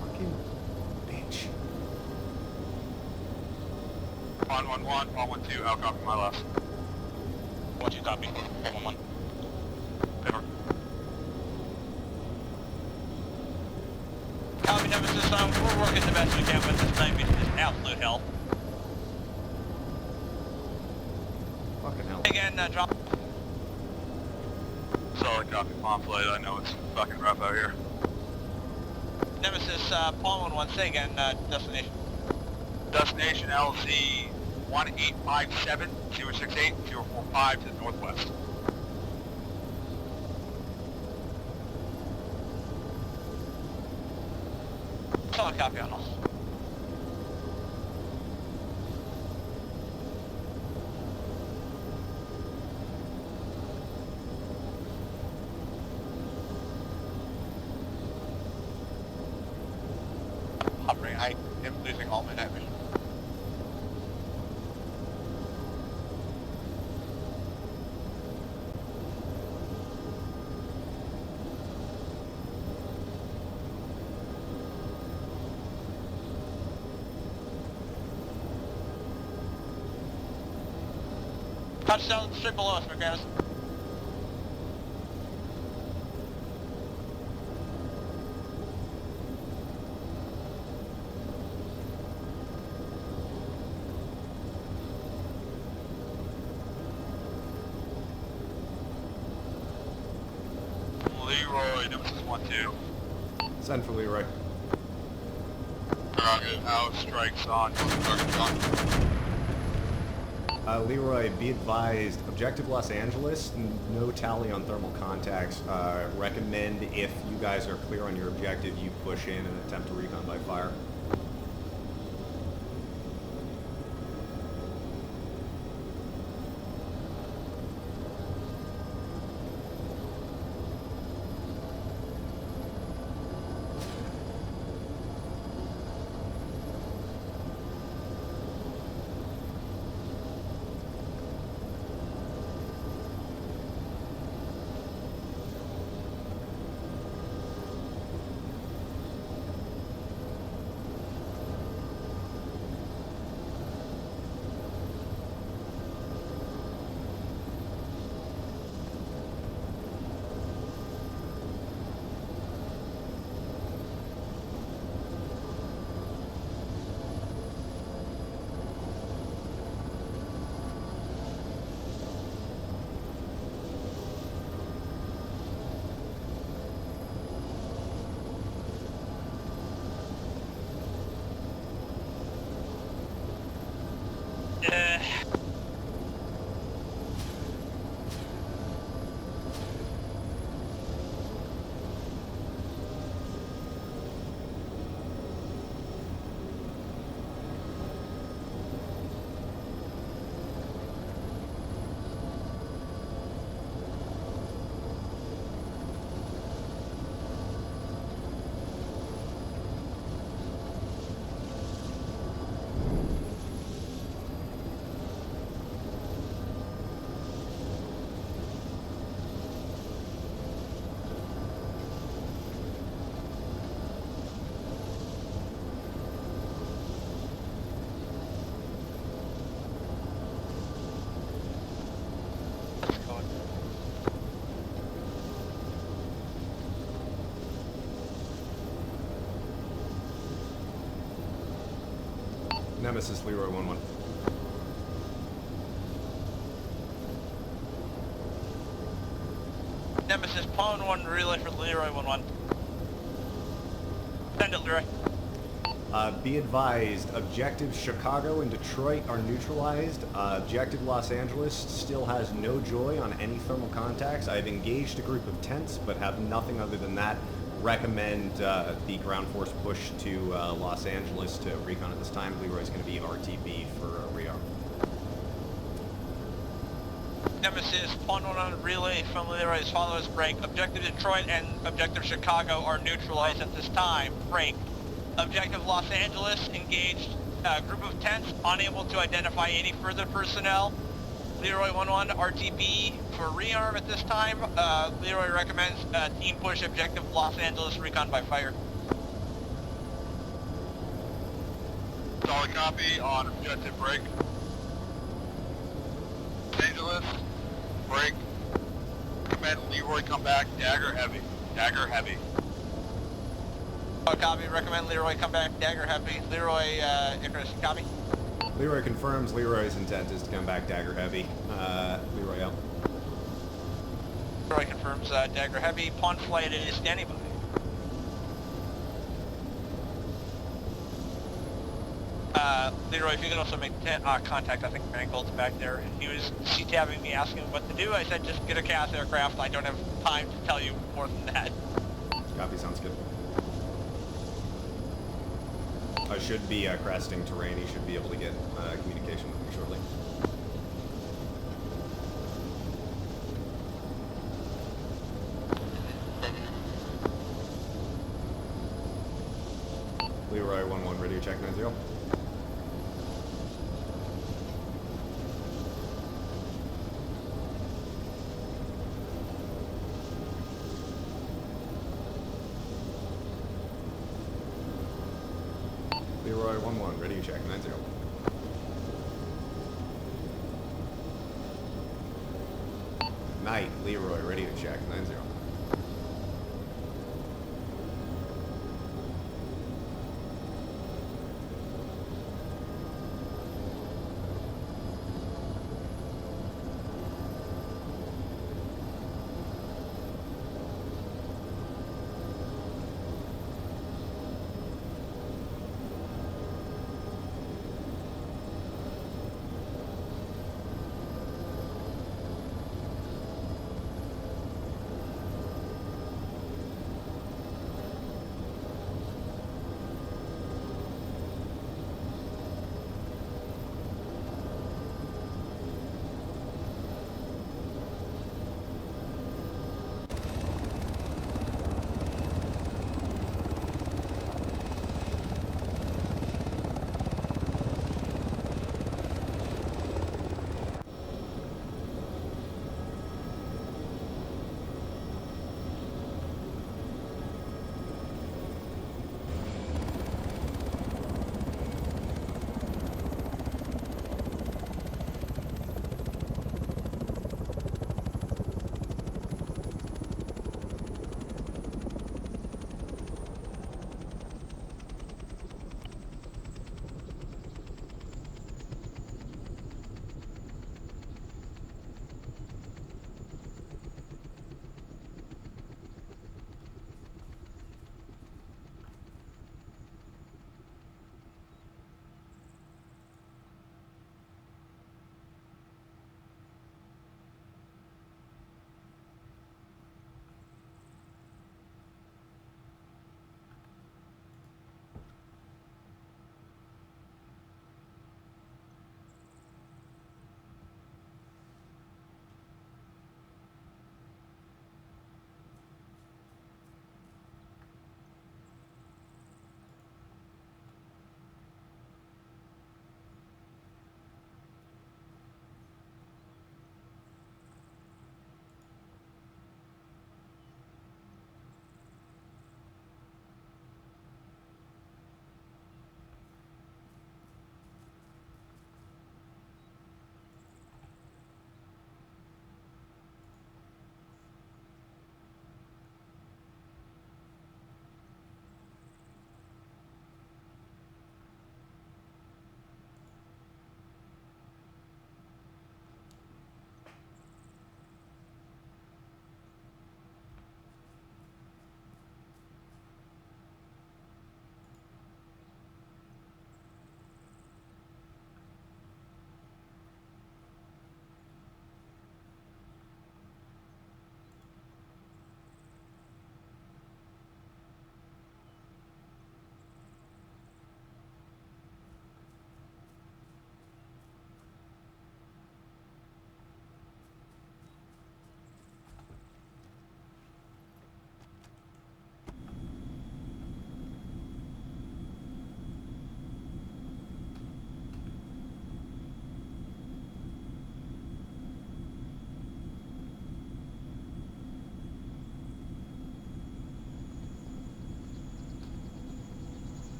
Fucking bitch. On 1-1, on 1-2, I'll copy my last. 1-2 copy. 1-1. Over. Copy, Nemesis, we're working the best we can with this thing, it's just absolute hell. Fucking hell. Again, drop. Solid copy, pamphlet, I know it's fucking rough out here. Nemesis, Paul 1-1, say again, destination. Destination LZ 1857 068 045 to the northwest. Solid copy on all. Hovering, I am losing all my night vision. Touchdown straight below us, McManus. Leroy, Nemesis 1-2. Send for Leroy. Roger, out strikes on target. Leroy, be advised, objective Los Angeles, no tally on thermal contacts. Recommend if you guys are clear on your objective, you push in and attempt to recon by fire. Nemesis, Leroy 1-1. Nemesis, Pawn 1 relay for Leroy 1-1. Send it, Leroy. Be advised, objectives Chicago and Detroit are neutralized. Objective Los Angeles still has no joy on any thermal contacts. I've engaged a group of tents, but have nothing other than that. Recommend the ground force push to Los Angeles to recon at this time. Leroy's going to be RTB for rearm. Nemesis, Pawn 1 on relay from Leroy as follows. Break. Objective Detroit and Objective Chicago are neutralized at this time. Break. Objective Los Angeles engaged group of tents, unable to identify any further personnel. Leroy 1-1 RTB for rearm at this time. Leroy recommends team push Objective Los Angeles recon by fire. Solid copy on objective break. Los Angeles, break. Recommend Leroy come back, dagger heavy. Dagger heavy. Copy, recommend Leroy come back, dagger heavy. Leroy, Icarus, copy. Leroy confirms Leroy's intent is to come back dagger heavy. Leroy out. Leroy confirms dagger heavy. Pawn flight is standing by. Leroy, if you can also make contact, I think Mangold's back there. He was C-tabbing me asking what to do. I said just get a CAS aircraft. I don't have time to tell you more than that. Copy, sounds good. I should be cresting terrain. He should be able to get communication with me shortly. Leroy 1-1, radio check 90. Leroy 1-1, ready to check 90. Knight, Leroy, ready to check 90.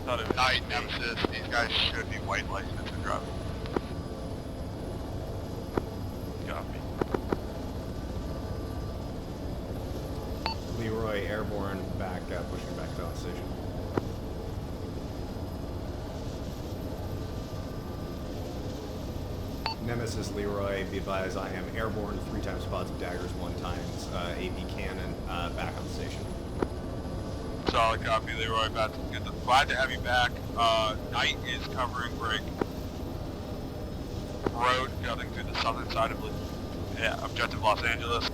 thought it was Knight, Nemesis, these guys should be white licensed to drive. Copy. Leroy airborne back, pushing back to on station. Nemesis Leroy, be advised I am airborne, 3 times pods of daggers, 1 times AP cannon, back on station. Solid copy, Leroy. Glad to have you back. Knight is covering break. Road cutting through the southern side of objective Los Angeles.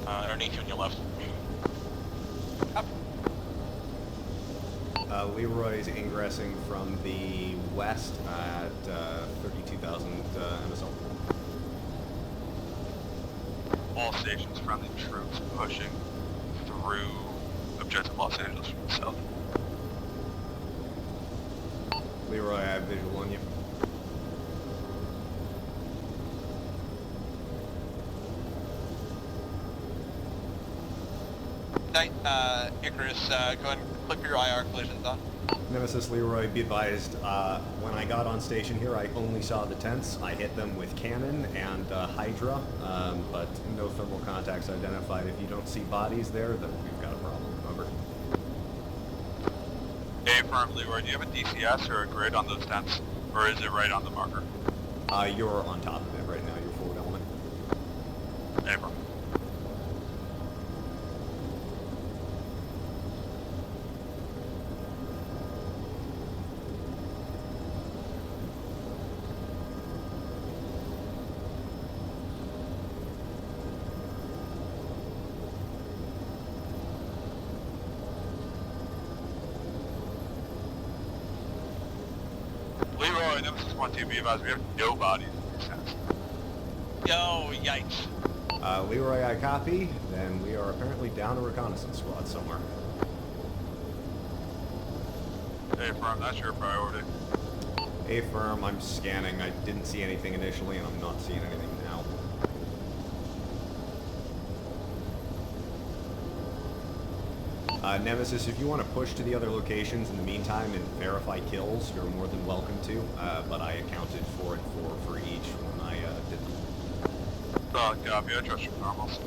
Underneath you on your left. Leroy's ingressing from the west at 32,000 MSL. All stations, friendly troops pushing through objective Los Angeles from the south. Leroy, I have visual on you. Knight, Icarus, go ahead and click your IR collisions on. Nemesis Leroy, be advised, when I got on station here, I only saw the tents. I hit them with cannon and Hydra, but no thermal contacts identified. If you don't see bodies there, then we've got a problem. Over. Hey, firm, Leroy, do you have a DCS or a grid on those tents? Or is it right on the marker? You're on top of it right now, your forward element. Hey, firm. Leroy, Nemesis 1-2, be advised, we have no bodies in these tents. Yo, yikes. Leroy, I copy. Then we are apparently down a reconnaissance squad somewhere. Hey, firm, that's your priority. Hey, firm, I'm scanning. I didn't see anything initially, and I'm not seeing anything now. Nemesis, if you want to push to the other locations in the meantime and verify kills, you're more than welcome to, but I accounted for each when I did them. Solid copy, I trust your normals.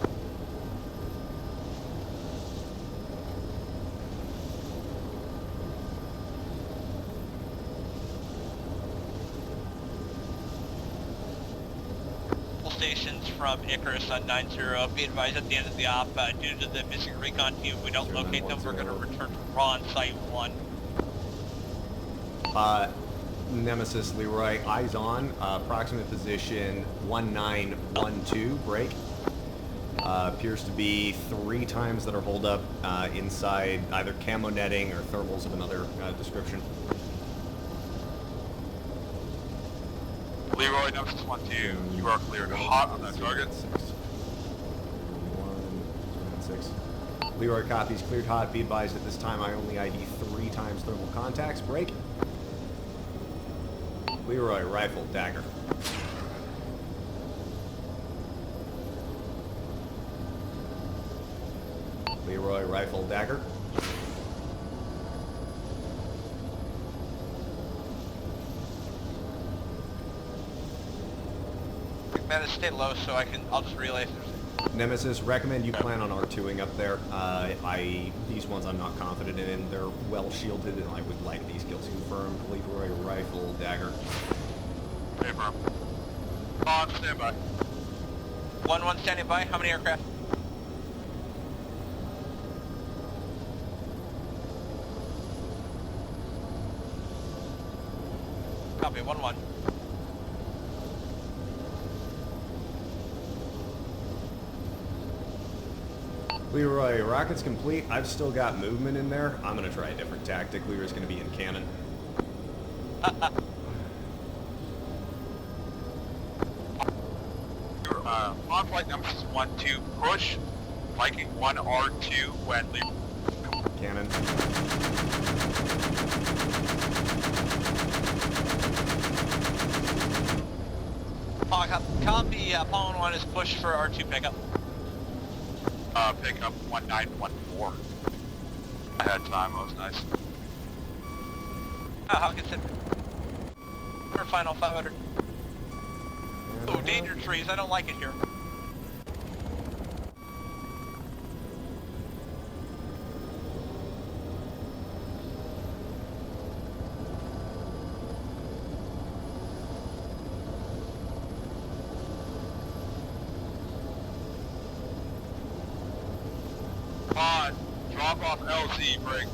Stations from Icarus on 9-0. Be advised at the end of the op, due to the missing recon team, if we don't locate them, we're going to return to raw on site 1. Nemesis Leroy, eyes on, approximate position 1912, break. Appears to be 3 times that are holed up inside either camo netting or thermals of another description. Leroy, Nemesis 1-2, you are cleared hot on that target. 6. Leroy copies, cleared hot. Be advised at this time I only ID 3 times thermal contacts. Break. Leroy, rifle, dagger. Leroy, rifle, dagger. Man, stay low so I'll just relay if there's... Nemesis, recommend you plan on R2ing up there. These ones I'm not confident in. They're well shielded, and I would like these kills confirmed. Leroy, rifle, dagger. Hey, firm. On standby. 1-1 standing by. How many aircraft? Copy, 1-1. Leroy, rocket's complete. I've still got movement in there. I'm going to try a different tactic. Leroy's going to be in cannon. On flight Nemesis 1-2, push Viking 1 R2 when Leroy. Cannon. Hawk Copy, Pawn 1 is pushed for R2 pickup. Pickup 1914. I had time, that was nice. Hawkins hit for final 500. Oh, danger trees, I don't like it here. Pod, drop off LZ, break.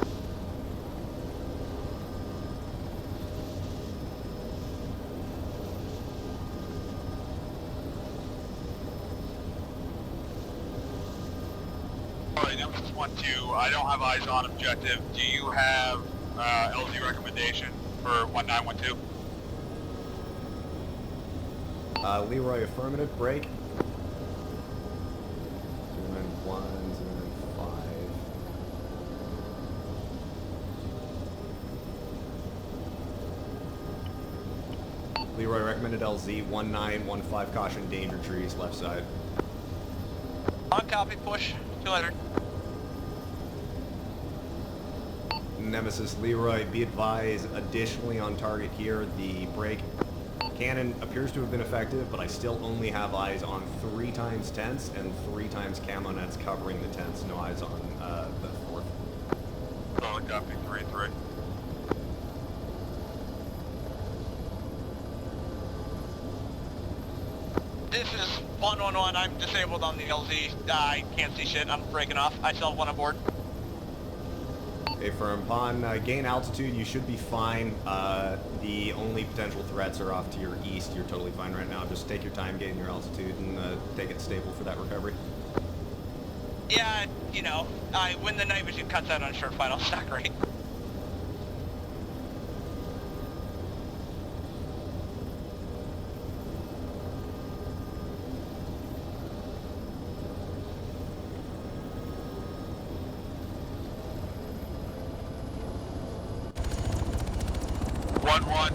Alright, Nemesis 1-2, I don't have eyes on objective. Do you have LZ recommendation for 1912? Leroy, affirmative, break. 091, 095. Leroy, recommended LZ, 1915, caution, danger trees, left side. On copy, push, 200. Nemesis, Leroy, be advised, additionally on target here, the brake cannon appears to have been effective, but I still only have eyes on 3 times tents and 3 times camo nets covering the tents. No eyes on the 4th. Solid copy, 3-3. This is 111, I'm disabled on the LZ. I can't see shit, I'm breaking off. I still have one aboard. Okay, firm. Upon gain altitude, you should be fine. The only potential threats are off to your east. You're totally fine right now. Just take your time getting your altitude and take it stable for that recovery. Yeah, you know, when the night vision cuts out on short final, it's not great.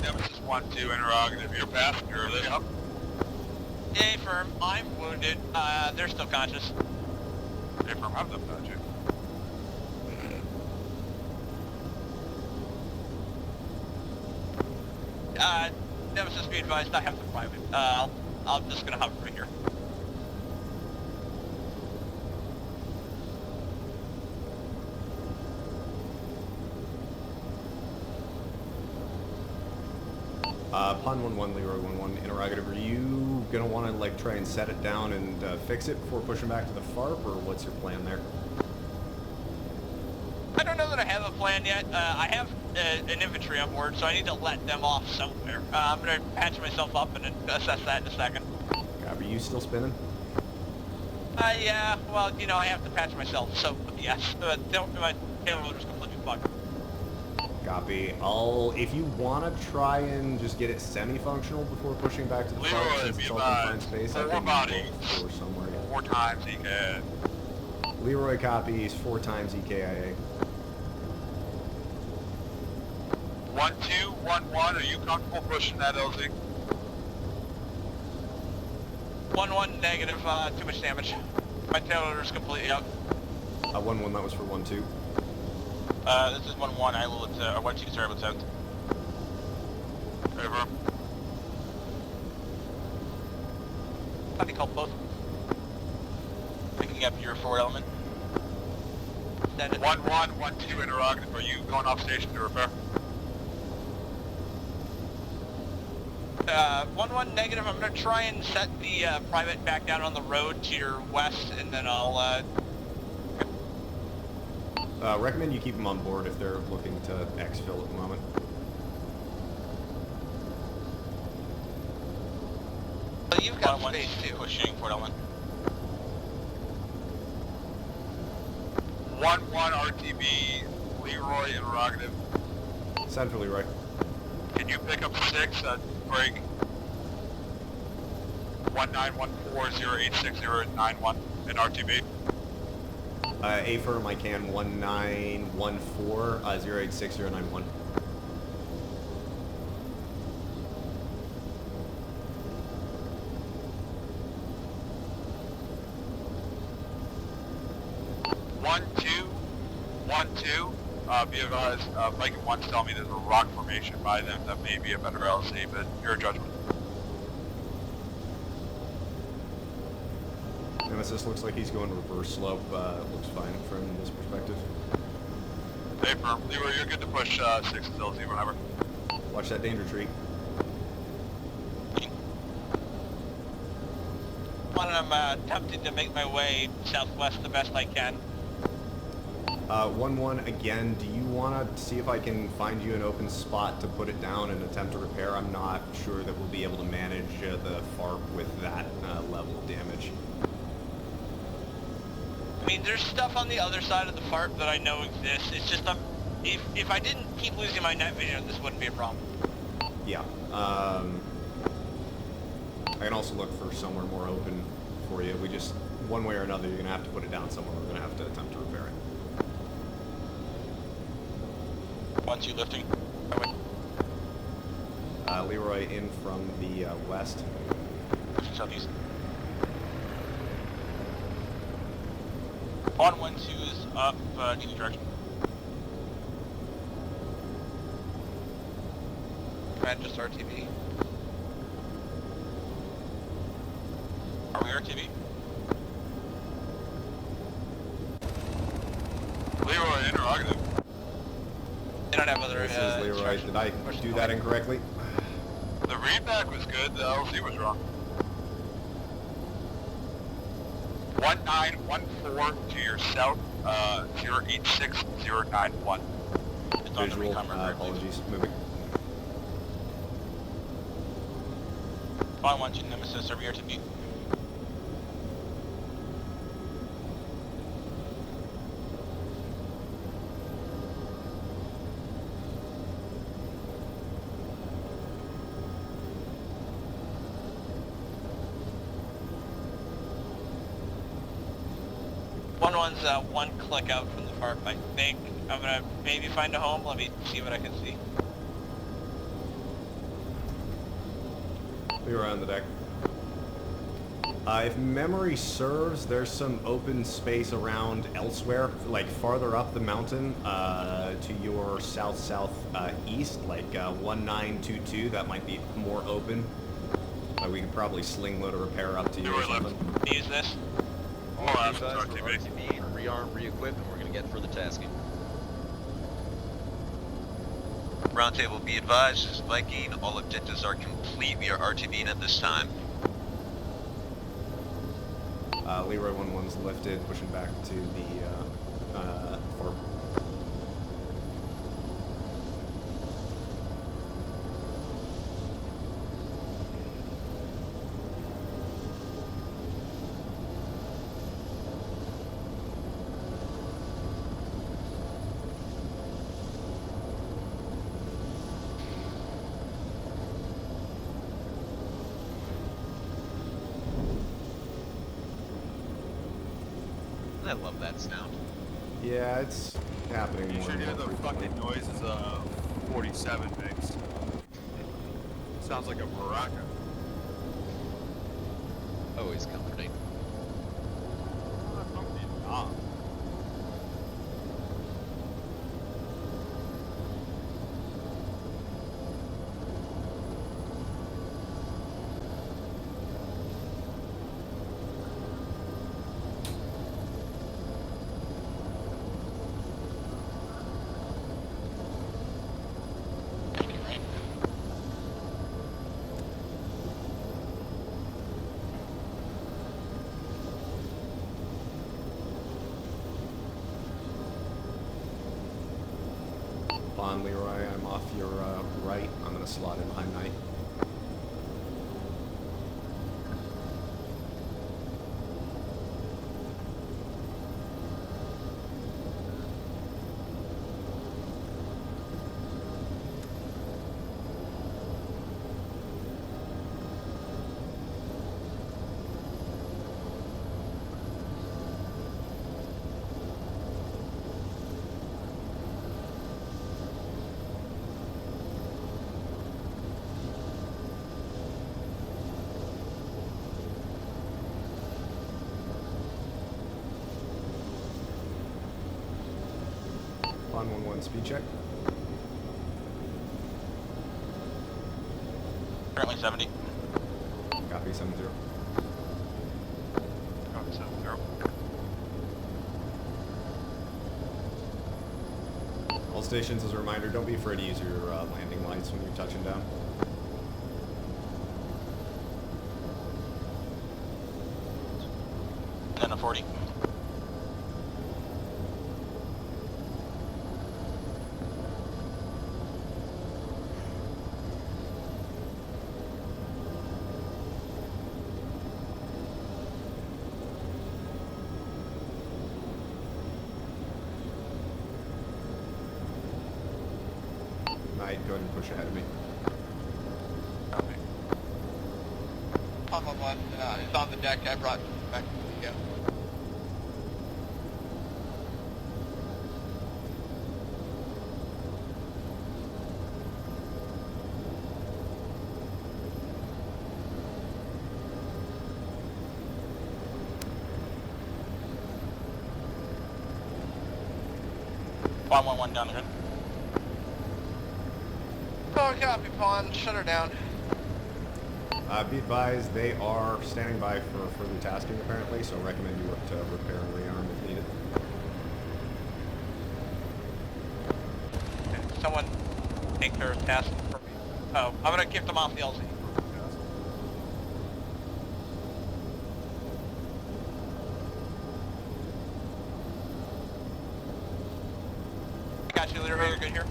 Nemesis 1-2, interrogative. Your passenger, are they up? A firm, I'm wounded. They're still conscious. A firm, have them touch you. Nemesis, be advised, I have the private. I'm just gonna hover right here. Pun 1-1, Leroy 1-1, interrogative. Are you gonna want to like try and set it down and fix it before pushing back to the FARP, or what's your plan there? I don't know that I have a plan yet. I have an infantry on board, so I need to let them off somewhere. I'm gonna patch myself up and then assess that in a second. Are you still spinning? Yeah, well, you know, I have to patch myself, so yes. My payloader's completely fucked. Copy. If you want to try and just get it semi-functional before pushing back to the Leroy, FARP, since be it's all advised, confined space, I 4 think bodies. you or somewhere. Yeah. 4 times EKA. Leroy copies 4 times EKIA. 1-2, 1-1, are you comfortable pushing that LZ? 1-1 negative, too much damage. My payloader's completely out. 1-1, that was for 1-2. This is 1-1, I will, 1-2, sorry, what's out? Over. How do you call both? Picking up your forward element. 1-1, 1-2, interrogative, are you going off station to repair? 1-1 negative, I'm gonna try and set the private back down on the road to your west, and then I'll, Recommend you keep them on board if they're looking to exfil at the moment. well, you've got 1-1, space too. pushing forward element. 1-1, RTB, Leroy, interrogative. Send for Leroy. Can you pick up 6 at break? 1914-086091 in RTB. A firm, I can 1914 086091. Be advised, Viking 1's telling me there's a rock formation by them that may be a better LC, but your judgment. Nemesis looks like he's going reverse slope. Looks fine from this perspective. Hey, firm. Leroy, you're good to push 6 LZ whenever. Watch that danger tree. I'm attempting to make my way southwest the best I can. 1-1 again. Do you want to see if I can find you an open spot to put it down and attempt to repair? I'm not sure that we'll be able to manage the FARP with that level of damage. I mean, there's stuff on the other side of the FARP that I know exists. It's just if I didn't keep losing my net vision, this wouldn't be a problem. Yeah. I can also look for somewhere more open for you. We just, one way or another, you're going to have to put it down somewhere. We're going to have to attempt to repair it. Once you lifting. Leroy in from the west. Southeast. On 1-2 is up, any direction. Command, just RTB. Are we RTB? Leroy, interrogative. They don't have other, This is Leroy. Did I do that incorrectly? The readback was good, the LC was wrong. 1914 to your south, 086091. It's on the Visual, recon marker, apologies. Moving. On 1-2 Nemesis, are we RTB? One's one click out from the FARP, I think. I'm gonna maybe find a home. Let me see what I can see. We were on the deck. If memory serves, there's some open space around elsewhere, like farther up the mountain to your south-southeast, like 1922. That might be more open. We could probably sling load a repair up to you or something. Use this. Oh, I'm sorry, RTB, rearm, re-equip, and we're going to get further tasking. Roundtable, be advised, this is Viking. All objectives are complete. We are RTBing at this time. Leroy 1-1's lifted, pushing back to the FARP. I love that sound. Yeah, it's happening You more should and hear more the frequently. fucking noises 47 makes. Sounds like a maraca. Always comforting. On Leroy, I'm off your right. I'm going to slot in behind Knight. on 1-1 speed check. Currently 70. Copy 7-0. Copy 7-0. All stations, as a reminder, don't be afraid to use your landing lights when you're touching down. And then a 40. Knight, go ahead and push ahead of me. Copy. Papa 1 is on the deck. I brought back to the Pawn 1-1 down the grid. Oh, copy, Pawn. Shut her down. Be advised, they are standing by for further tasking apparently, so I recommend you look to repair and rearm if needed. Someone take care of tasking for me. Oh, I'm gonna kick them off the LZ. I got you, leader. You're good here.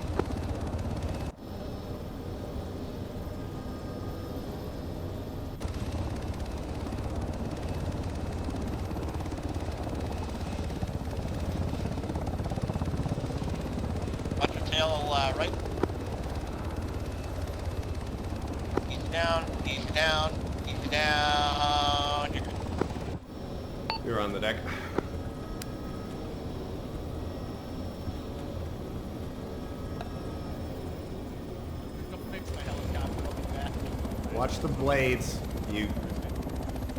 Watch your tail right. He's down, he's down, he's down. You're good. You're on the deck. Go fix my helicopter. I'll be back. Watch the blades, you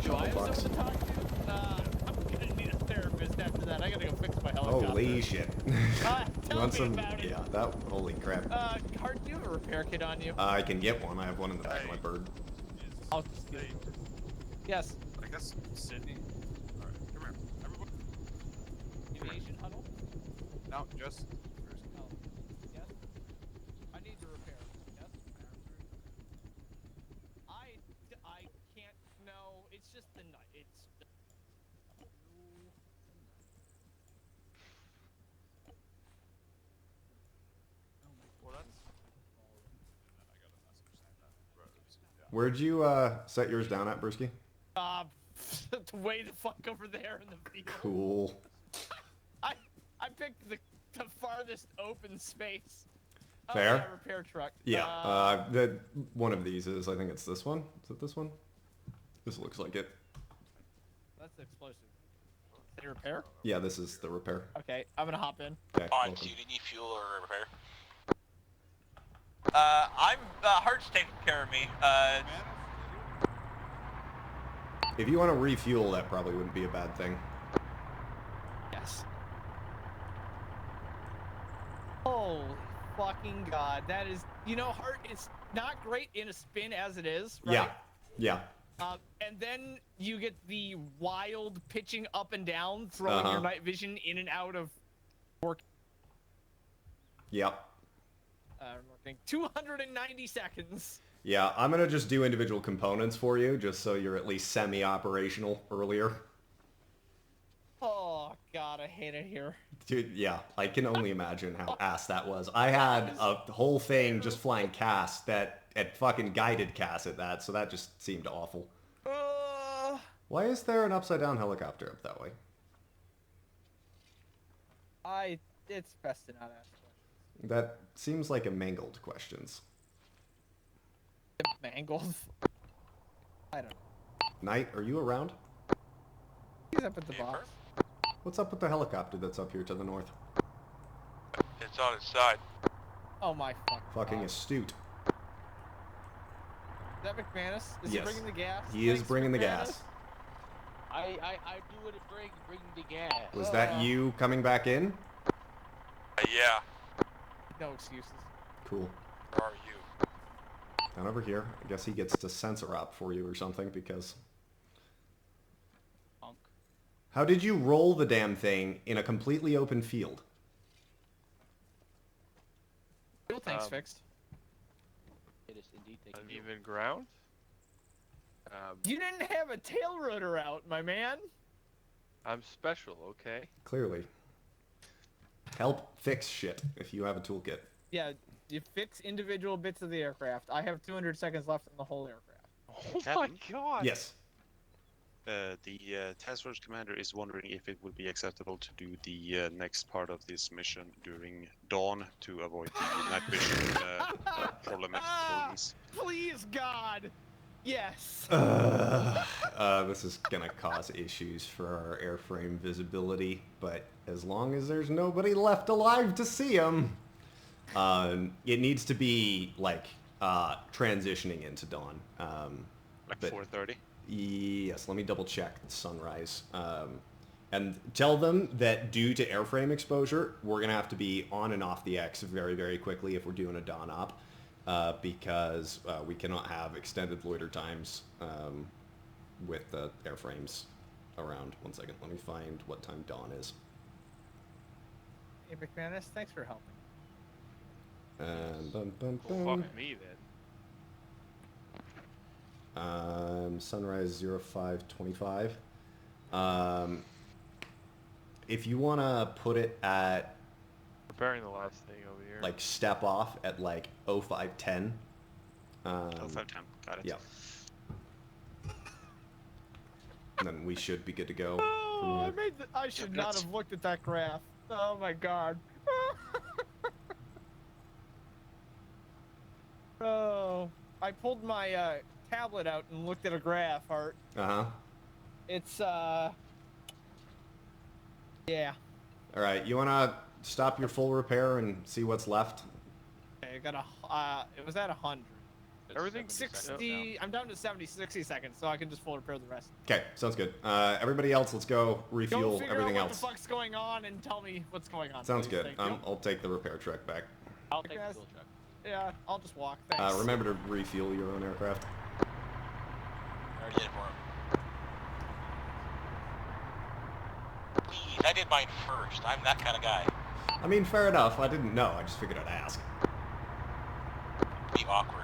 Do I have bucks. someone to talk to? I'm gonna need a therapist after that. I gotta go fix my helicopter. Holy shit. Tell You want me some? about it. Yeah, that, holy crap. Hart, do you have a repair kit on you? I can get one. I have one in the back of my bird. I'll just get it. Yes. I guess Sydney. Alright, come here. Everybody. Aviation huddle? No, just. Oh. Yes? I need to repair. Yes? I can't, no, it's just the night. It's the... Well, that's. And then I got a message saying that. Roads. Yeah. Where'd you set yours down at, Brewski? Way the fuck over there in the field. Cool. I picked the farthest open space. Oh, Fair. yeah, repair truck. Yeah, one of these is, I think it's this one. Is it this one? This looks like it. That's explosive. Any repair? Yeah, this is the repair. Okay, I'm gonna hop in. Okay, On, welcome. do you need fuel or repair? I'm, Hart's taking care of me. If you want to refuel, that probably wouldn't be a bad thing. Yes. Holy fucking god, that is, you know, Hart, it's not great in a spin as it is, right? Yeah, yeah. And then you get the wild pitching up and down, throwing your night vision in and out of work. Yep. Working 290 seconds. Yeah, I'm going to just do individual components for you, just so you're at least semi-operational earlier. Oh god, I hate it here. Dude, yeah, I can only imagine how ass that was. I had a whole thing just flying cast that at fucking guided cast at that, so that just seemed awful. Why is there an upside-down helicopter up that way? It's best to not ask questions. That seems like a mangled questions. Mangled? I don't know. Knight, are you around? He's up at the box. What's up with the helicopter that's up here to the north? It's on its side. Oh my fuck. Fucking astute. Is that McManus? Is he Yes. bringing the gas? He is Thanks, bringing the McManus. gas. I do what it bring the gas. Was that you coming back in? Yeah. No excuses. Cool. Where are you? Down over here. I guess he gets to sensor up for you or something because... Punk. How did you roll the damn thing in a completely open field? Fuel tank's fixed. It is indeed taking Uneven ground? You didn't have a tail rotor out, my man. I'm special, okay? Clearly. Help fix shit if you have a toolkit. Yeah, you fix individual bits of the aircraft. I have 200 seconds left in the whole aircraft. Oh my god! Yes. The task force commander is wondering if it would be acceptable to do the next part of this mission during dawn to avoid the night vision problematic problems. Please, God. Yes. This is gonna cause issues for our airframe visibility, but as long as there's nobody left alive to see them, it needs to be like transitioning into dawn. Like 4:30. Yes, let me double check sunrise. And tell them that due to airframe exposure, we're going to have to be on and off the X very, very quickly if we're doing a dawn op, because we cannot have extended loiter times with the airframes around. 1 second, let me find what time dawn is. Hey, McManus, thanks for helping. And Well, fuck me then. Sunrise 0525. If you want to put it at Preparing the last thing over here. like step off at like 0510. 0510, got it. Yeah. And then we should be good to go. Oh, I should not have looked at that graph. Oh my God. Oh, I pulled my tablet out and looked at a graph, Art. Uh-huh. It's yeah. All right, you want to stop your full repair and see what's left? Okay, I got it was at 100. Everything's 60. I'm down to 60 seconds, so I can just full repair the rest. Okay, sounds good. Everybody else, let's go refuel figure everything out what else. the fuck's going on and tell me what's going on. Sounds please. good. Thank you. I'll take the repair truck back. I'll take the fuel truck. Yeah, I'll just walk. Thanks. Remember to refuel your own aircraft. I already did it for him. Please, I did mine first. I'm that kind of guy. I mean, fair enough. I didn't know. I just figured I'd ask. Be awkward.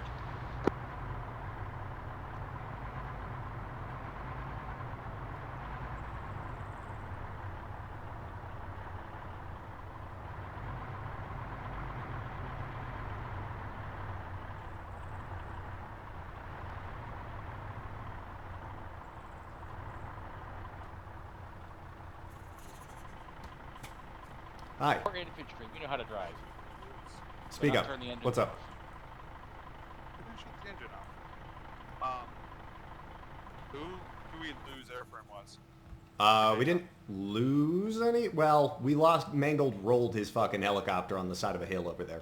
Hi. We're in infantry. We know how to drive. Speak We're up. not turning the engine What's up? Shut the engine off. Who do we lose airframe-wise? We didn't lose any. Well, we lost. Mangold rolled his fucking helicopter on the side of a hill over there.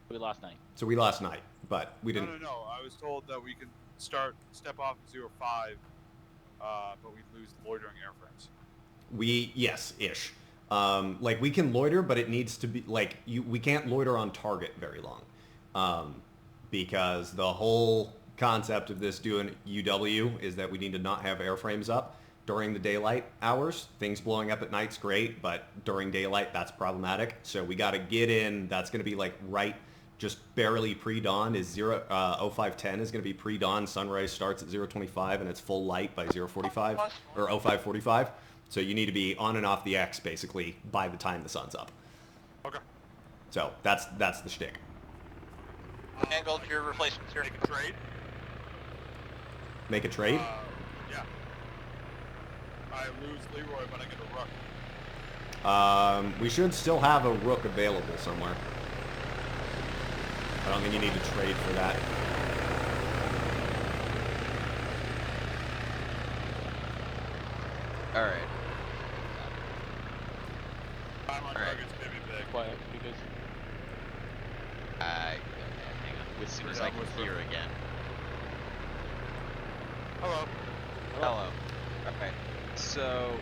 We lost 9. So we lost night, but we didn't. No. I was told that we could step off 05, but we'd lose the loitering airframes. Yes-ish. Like we can loiter, but it needs to be like we can't loiter on target very long, because the whole concept of this doing UW is that we need to not have airframes up during the daylight hours. Things blowing up at night's great, but during daylight that's problematic. So we got to get in. That's going to be like right, just barely pre-dawn. Is 0510 is going to be pre-dawn. Sunrise starts at 025 and it's full light by 045 or 0545. So you need to be on and off the X basically by the time the sun's up. Okay. So that's the shtick. Mangold, your replacements here. Make a trade? Make a trade? Yeah. I lose Leroy, but I get a Rook. We should still have a Rook available somewhere. I don't think you need to trade for that. All right. Target's gonna be big. Quiet, because Hang on. As soon as I can hear again. Hello. Hello. Alright. So,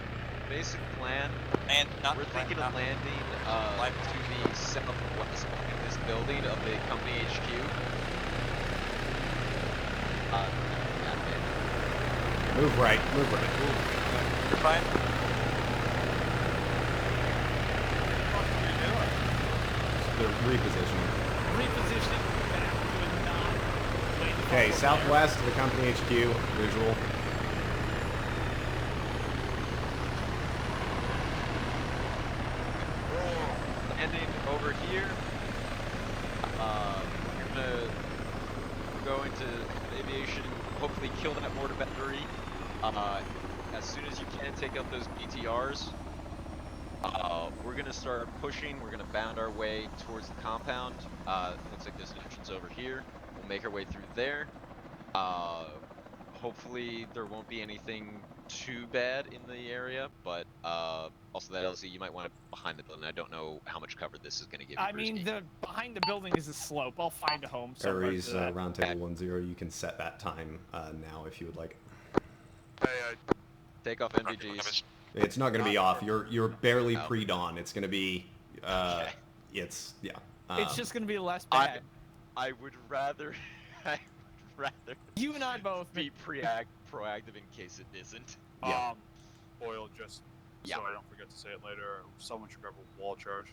basic plan, And not we're thinking of landing to the southwest of this building of the company HQ. Move right. You're fine. They're repositioning. Repositioning back to not wait to Okay, follow southwest of the company HQ, visual. Landing over here. We're going to aviation, hopefully kill that mortar battery. As soon as you can, take out those BTRs. We're gonna start pushing. We're gonna bound our way towards the compound. Looks like there's an entrance over here. We'll make our way through there. Hopefully there won't be anything too bad in the area, but also that LZ, you might want to behind the building. I don't know how much cover this is gonna give you. I mean, the behind the building is a slope. I'll find a home somewhere. Aries, to that. roundtable 10, you can set that time now if you would like. Hey, Take off NVGs. It's not going to be off. You're barely pre-dawn. It's going to be, it's just gonna be less bad. I would rather, You and I both be proactive in case it isn't. Boyle, just so I don't forget to say it later, someone should grab a wall charge,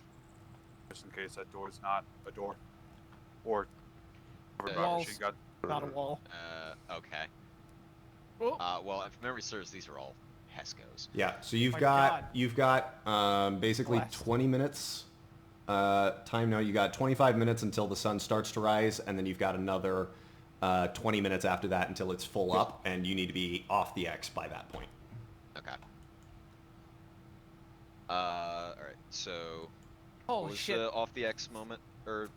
just in case that door is not a door, or a machine gun. Not a wall. Okay. Well, if memory serves, these are all Hescos. Yeah, so you've got basically 20 minutes time now. You got 25 minutes until the sun starts to rise, and then you've got another 20 minutes after that until it's full up, and you need to be off the X by that point. Okay. All right. So, what was the off the X moment? Or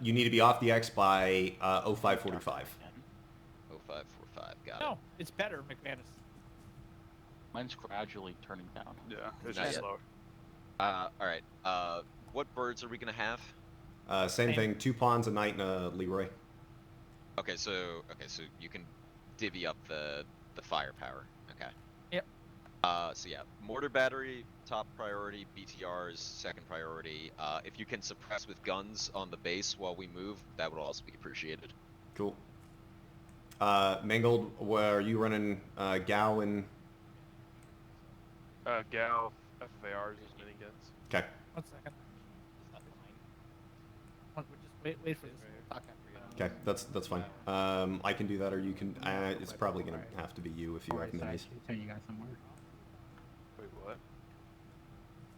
you need to be off the X by 0545. 0545. Got it. No, it's better, McManus. Mine's gradually turning down. Yeah, it's Not just yet. slower. All right. What birds are we gonna have? Same thing. 2 pawns, a knight, and a Leroy. Okay, so you can divvy up the firepower. Okay. Yep. So yeah, mortar battery top priority, BTRs second priority. If you can suppress with guns on the base while we move, that would also be appreciated. Cool. Mangled, where are you running Gao and? Gao, FARs as miniguns. Okay. 1 second. Just wait for this. Talk after you. Okay, that's fine. I can do that, or you can. It's probably gonna have to be you if you recommend these. Send you guys somewhere. Wait, what?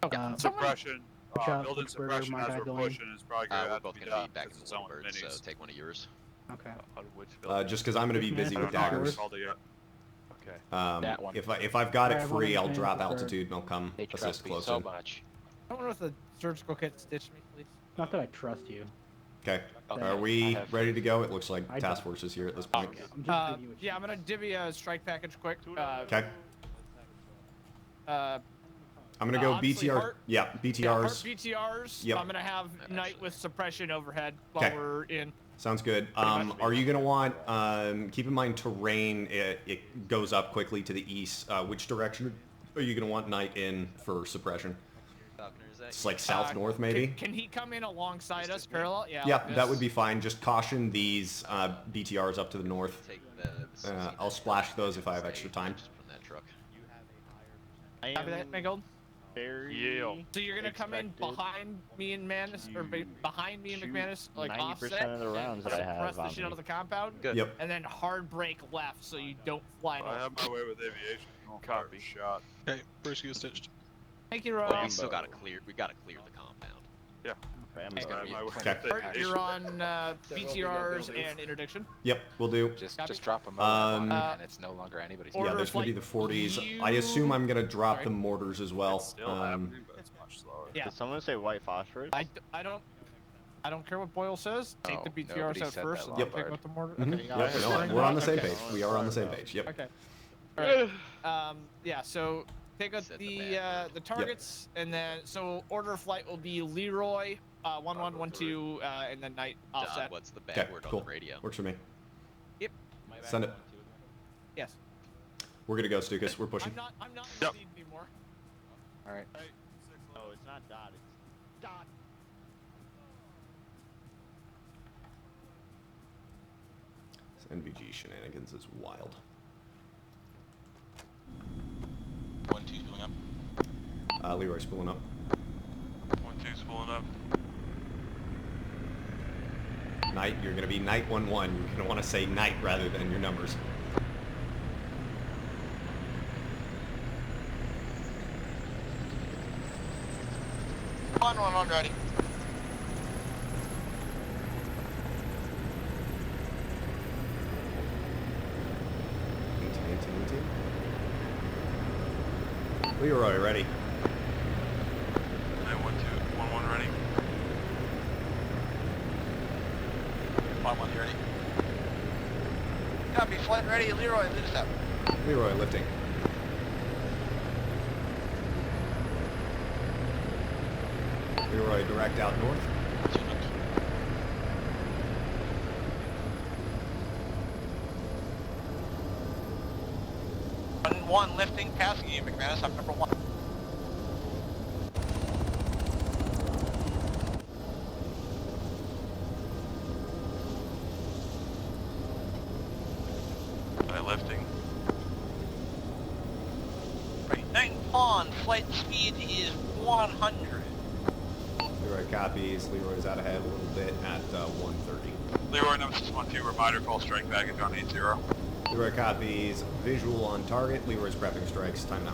Okay. Suppression. Watch out, Building which bird suppression my as guy we're doing? pushing is probably gonna We're have to both be gonna done be back in because it's the on bird, so minis. take one of yours. Okay. On which building? Just because I'm gonna be busy with daggers. Called it yet. Okay. That one. If I've got it Alright, free, one I'll in drop for- altitude and I'll come They assist trust me close so in. much. I wonder if the surgical kit stitched me, please. Not that I trust you. Okay. Okay. Are we I have- ready to go? It looks like I task don't. force is here at this point. Okay. I'm just giving you a Yeah, I'm gonna divvy a strike package quick. Okay. Uh, I'm gonna go honestly, BTR. Heart- Yeah, Heart BTRs. BTRs. Yep. I'm gonna have night with suppression overhead while Okay. we're in. Sounds good. much. Are you gonna want? Keep in mind terrain. It goes up quickly to the east. Which direction are you gonna want night in for suppression? It's like south north maybe. Can he come in alongside us, parallel? Yeah. Yeah, like that this. would be fine. Just caution these BTRs up to the north. Take the I'll splash those if I have extra time. from that truck. I Copy that, Mangold? very Yeah. So you're gonna come in expected behind me and Manus, or behind me and shoot McManus, like 90% offset, of the rounds that I have press the on shit me. out of the compound, Good. Yep. and then hard brake left so you don't fly I off. have my way with aviation. Copy. Shot. Okay, first you stitched. Thank you, Well, we Ron. still gotta clear. We gotta clear the compound. Yeah. Family. I have my way Okay. with Art, aviation. you're on BTRs and interdiction. Yep, we'll do. Just drop them and it's no longer anybody's. Yeah, Order there's gonna be the flight. 40s. You- I assume I'm gonna drop Sorry. the mortars as well. It's still happening, but it's much slower. Yeah. Did someone say white phosphorus? I don't care what Boyle says. Take the No, BTRs nobody out said first, that, and then Yep. pick up the mortar. Mhm. Okay, you got Yep, it. no, we're on the same Okay. page. We are on the same page. Yep. Okay. All right. Yeah. So take out Set the targets, and then so order of flight will be Leroy, 1112, and then night offset. What's the bad Okay, word cool. on the radio? Works for me. Yep. Send it. Yes. We're gonna go, Stukas. We're pushing. I'm not Yep. lead anymore. All right. No, it's not dot. It's dot. This NVG shenanigans is wild. 1-2's going up. Leroy's pulling up. 1-2's pulling up. Knight, you're going to be Knight 1-1. You're going to want to say Knight rather than your numbers. On ready. Leroy, ready. 1-2, 1-1 ready. 1-1 ready. Copy, flight ready. Leroy, lead us out. Leroy, lifting. Leroy, direct out north. One lifting, passing you, McManus. I'm number 1. Lifting. Right, 9 pawn. Flight speed is 100. Leroy copies. Leroy's out ahead a little bit at 130. Leroy, Nemesis 1-2, reminder, call strike baggage on 80. Leroy copies. Visual on target. Leroy's prepping strikes. Time now.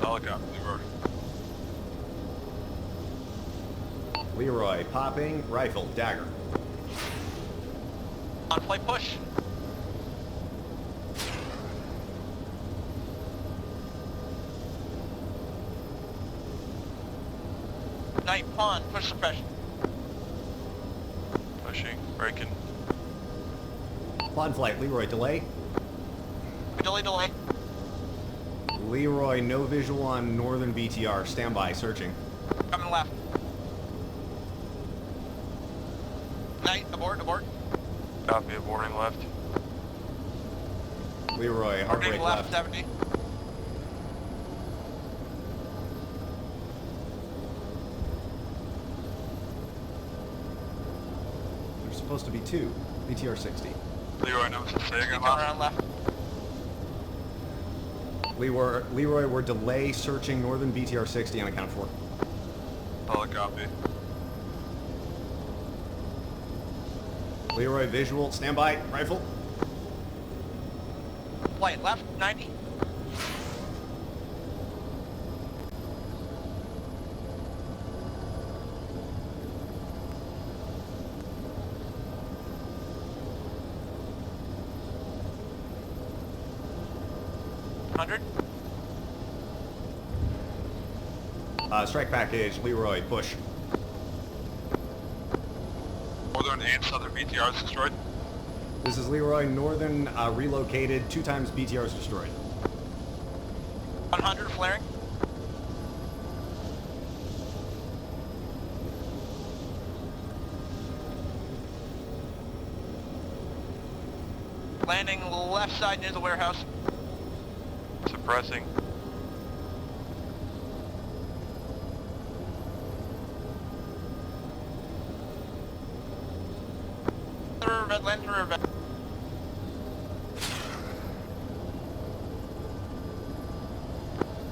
Solid copy, Leroy. Leroy popping. Rifle. Dagger. On flight push. Night pawn, push suppression. Pushing, braking. Pawn flight. Leroy, delay. Delay. Leroy, no visual on northern BTR. Standby. Searching. Coming left. Night, abort. Copy, aborting left. Leroy, heartbreak Aborting left. 70. There's supposed to be 2. BTR 60. Leroy, Nemesis, say again, Coming around left. Leroy, we're delay searching northern BTR 60 on account 4. Solid copy. Leroy, visual. Standby. Rifle. Flight left, 90. Strike package. Leroy, push. Northern and southern BTRs destroyed. This is Leroy. Northern relocated. 2 times BTRs destroyed. 100 flaring. Landing left side near the warehouse. Suppressing. Land through red.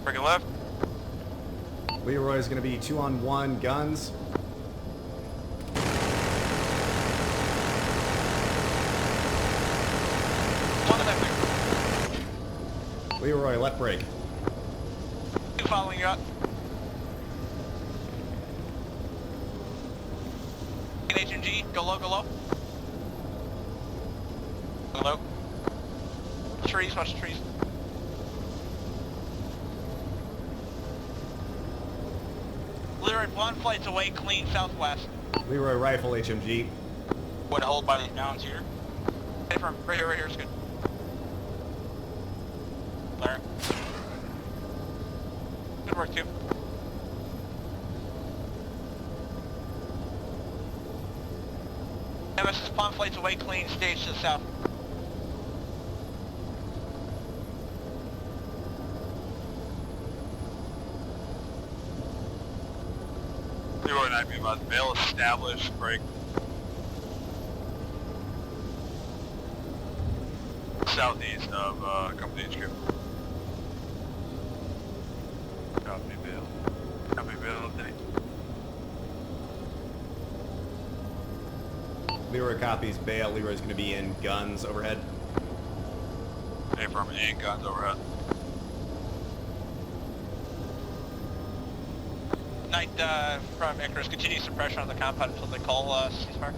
Braking left. Leroy's going to be 2-on-1 guns. One left. Leroy, left brake. 2 following you up. H&G, go low. Hello. Trees, watch the trees. Leroy, one flight's away, clean southwest. Leroy, rifle, HMG. Would hold by these mountains here. Hey, from right here is good. Larry. Good work, too. Nemesis, pawn flight's away, clean, stage to the south. established. Break. Southeast of Company HQ. Copy, Bill. Copy, Bill. Update. Leroy copies. Bail. Leroy's going to be in guns overhead. Affirm and guns overhead. Knight from Icarus, continue suppression on the compound until they call ceasefire.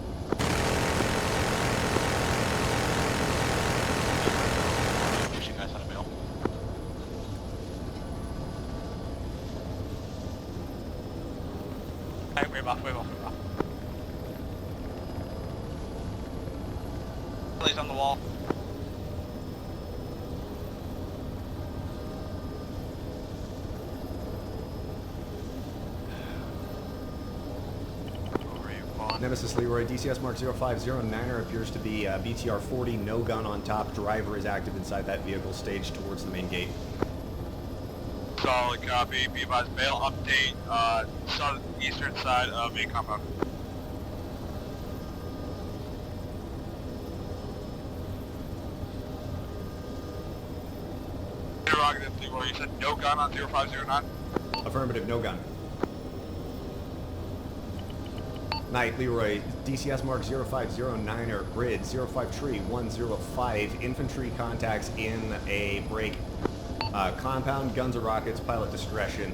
Push you guys out of bail. Alright, wave off, wave off, wave off. Relays on the wall. Nemesis Leroy, DCS Mark 0509er appears to be BTR 40, no gun on top. Driver is active inside that vehicle, staged towards the main gate. Solid copy. Be advised, bail update, southeastern side of main compound. Interrogative, Leroy, you said no gun on 0509? Affirmative, no gun. Knight, Leroy, DCS Mark 0509er, grid 05 tree 105, infantry contacts in a break. Compound, guns or rockets, pilot discretion.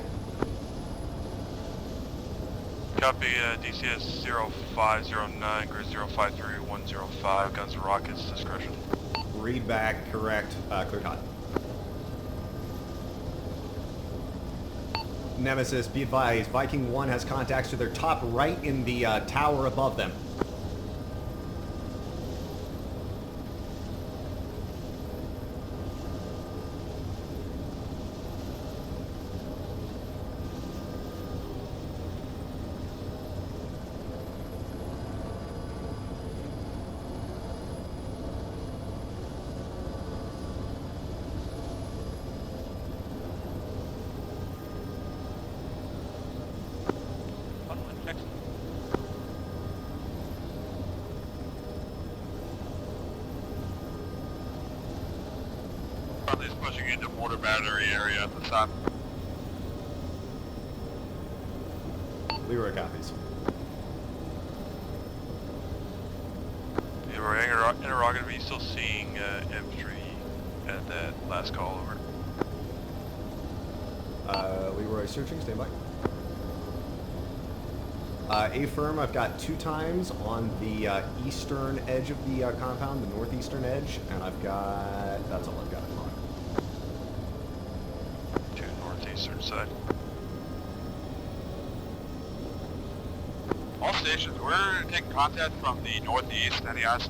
Copy, DCS 0509, grid 053 105, guns and rockets, discretion. Read back, correct, cleared hot. Nemesis, be advised, Viking 1 has contacts to their top right in the tower above them. Friendly's pushing into mortar battery area at the time. Leroy copies. Leroy, interrogative, are you still seeing infantry at that last call, over? Leroy searching, stand by. A-firm, I've got 2 times on the eastern edge of the compound, the northeastern edge, and I've got, that's all I've got. To northeastern side. All stations, we're taking contact from the northeast. Any eyes?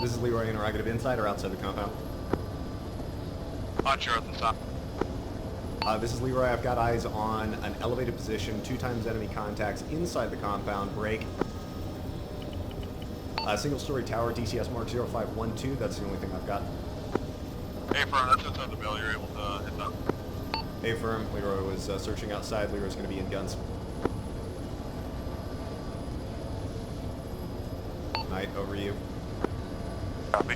This is Leroy, interrogative, inside or outside the compound? Unsure at the time. This is Leroy, I've got eyes on an elevated position, 2 times enemy contacts inside the compound, break. Single-story tower, DCS Mark 0512, that's the only thing I've got. A-firm, that's inside the bill, you're able to hit that. A-firm, Leroy was searching outside, Leroy's going to be in guns. Knight, over you. Copy.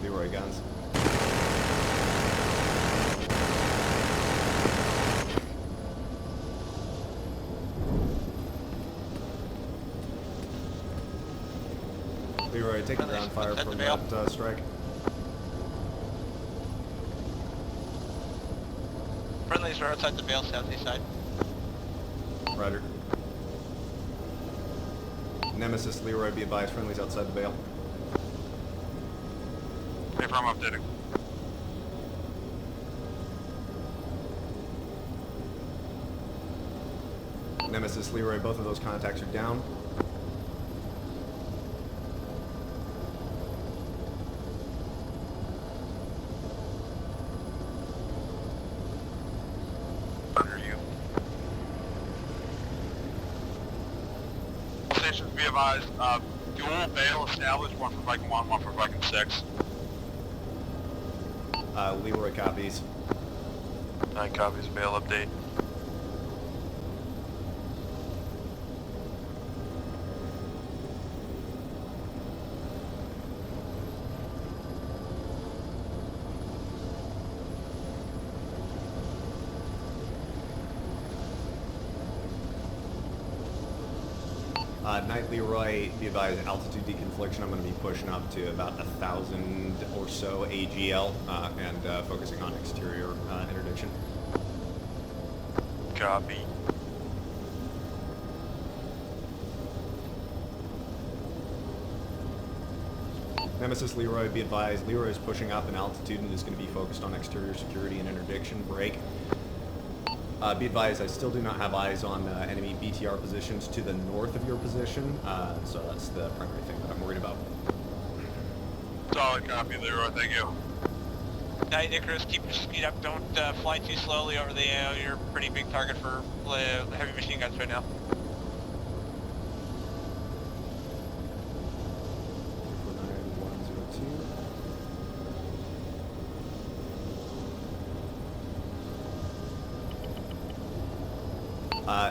Leroy, guns. Leroy, take the ground fire from that strike. Friendlies are outside the bail, southeast side. Roger. Nemesis, Leroy, be advised, friendlies outside the bail. A-firm updating. Nemesis, Leroy, both of those contacts are down. Under you. All stations, be advised, dual bail established, one for Viking 1, one for Viking 6. Leroy copies. 9 copies, mail update. Night Leroy, be advised, altitude deconfliction. I'm going to be pushing up to about 1,000 or so AGL and focusing on exterior interdiction. Copy. Nemesis Leroy, be advised, Leroy is pushing up in altitude and is going to be focused on exterior security and interdiction. Break. Be advised, I still do not have eyes on enemy BTR positions to the north of your position, so that's the primary thing that I'm worried about. Solid copy, Leroy. Thank you. Night, Icarus, keep your speed up. Don't fly too slowly over the AO. You're a pretty big target for heavy machine guns right now.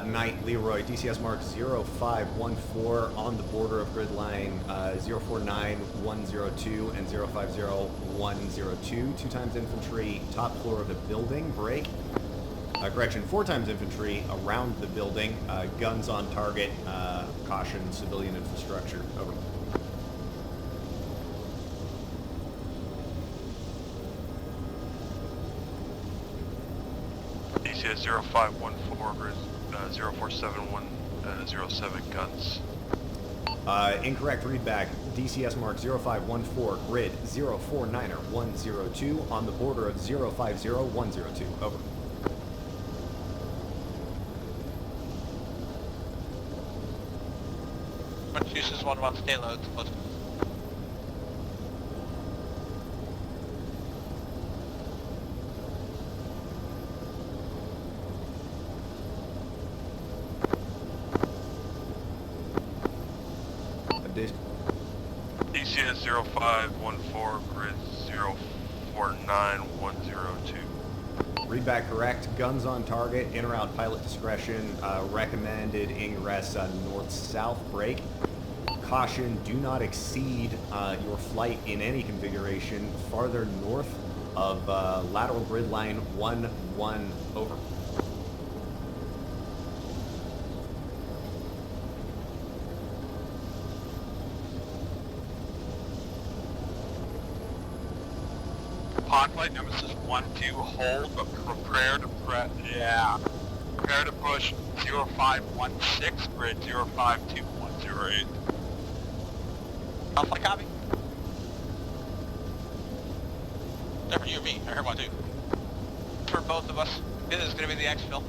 Night Leroy, DCS mark 0514 on the border of grid line 049102 and 050102. 2 times infantry, top floor of the building, break. Correction, 4 times infantry around the building, guns on target, caution civilian infrastructure, over. DCS 0514, grid 047107 guns. Incorrect readback. DCS mark 0514, grid 049er 102 on the border of 050102. Over. Massachusetts 1-1, stay low, it's close. DCS 0514, grid 049102. Readback correct. Guns on target. In or out pilot discretion. Recommended ingress north-south break. Caution, do not exceed your flight in any configuration farther north of lateral grid line 1-1 over. Pod flight Nemesis 1-2, hold, but prepare to prepare to push 0516, grid 052108. Alpha, copy. There for you or me, I heard one too. For both of us, this is going to be the exfil.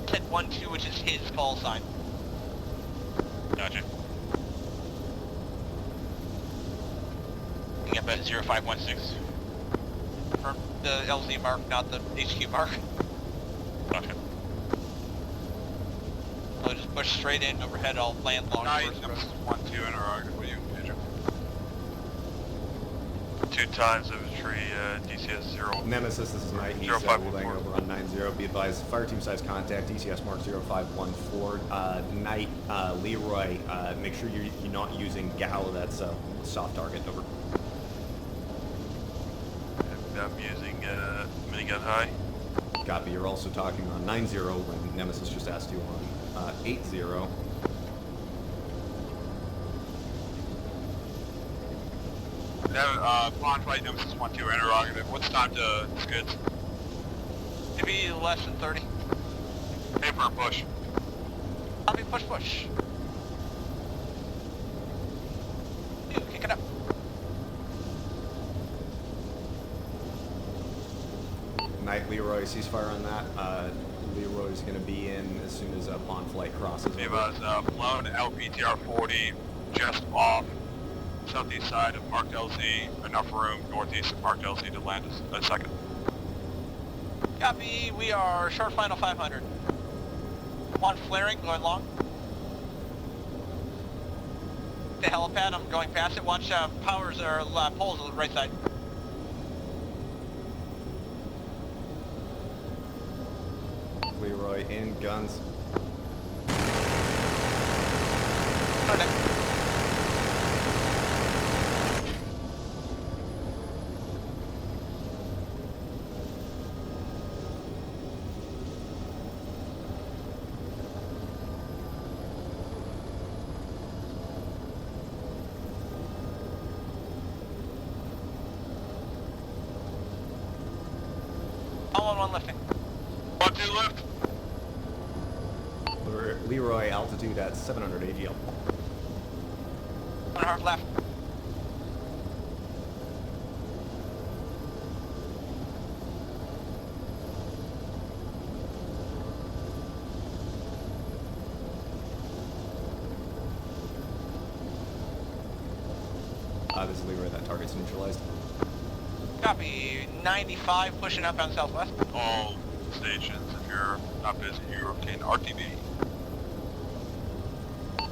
Said 1-2, which is his call sign. Gotcha. Up at 0516. Confirm the LZ mark, not the HQ mark. Gotcha. I'll just push straight in overhead, I'll land long. Night, Nemesis 1-2, interrogative, will you engage him? 2 times infantry, DCS 0. Nemesis, this is Knight. He's relaying over on 9-0. Be advised, fire team size contact, DCS mark 0514. Knight, Leroy, make sure you're not using GAO, that's a soft target, over. I'm using minigun high. Copy, you're also talking on 9-0 when Nemesis just asked you on 8-0. Pod flight Nemesis 1-2, interrogative. What's time to skids? Maybe less than 30. Paper and push. Copy, push. Dude, kick it up. Knight, Leroy, ceasefire on that. Leroy's going to be in as soon as pawn flight crosses. It was flown LPTR 40, just off southeast side of marked LZ, enough room northeast of marked LZ to land a second. Copy, we are short final 500. One flaring, going long. The helipad, I'm going past it. Watch powers or poles on the right side. Leroy in guns. All on one lifting. 1-2 lift. Leroy, altitude at 700 AGL. 1 hard left. This is Leroy, that target's neutralized. Copy. 95 pushing outbound southwest. All stations, if you're not busy, you obtain RTB.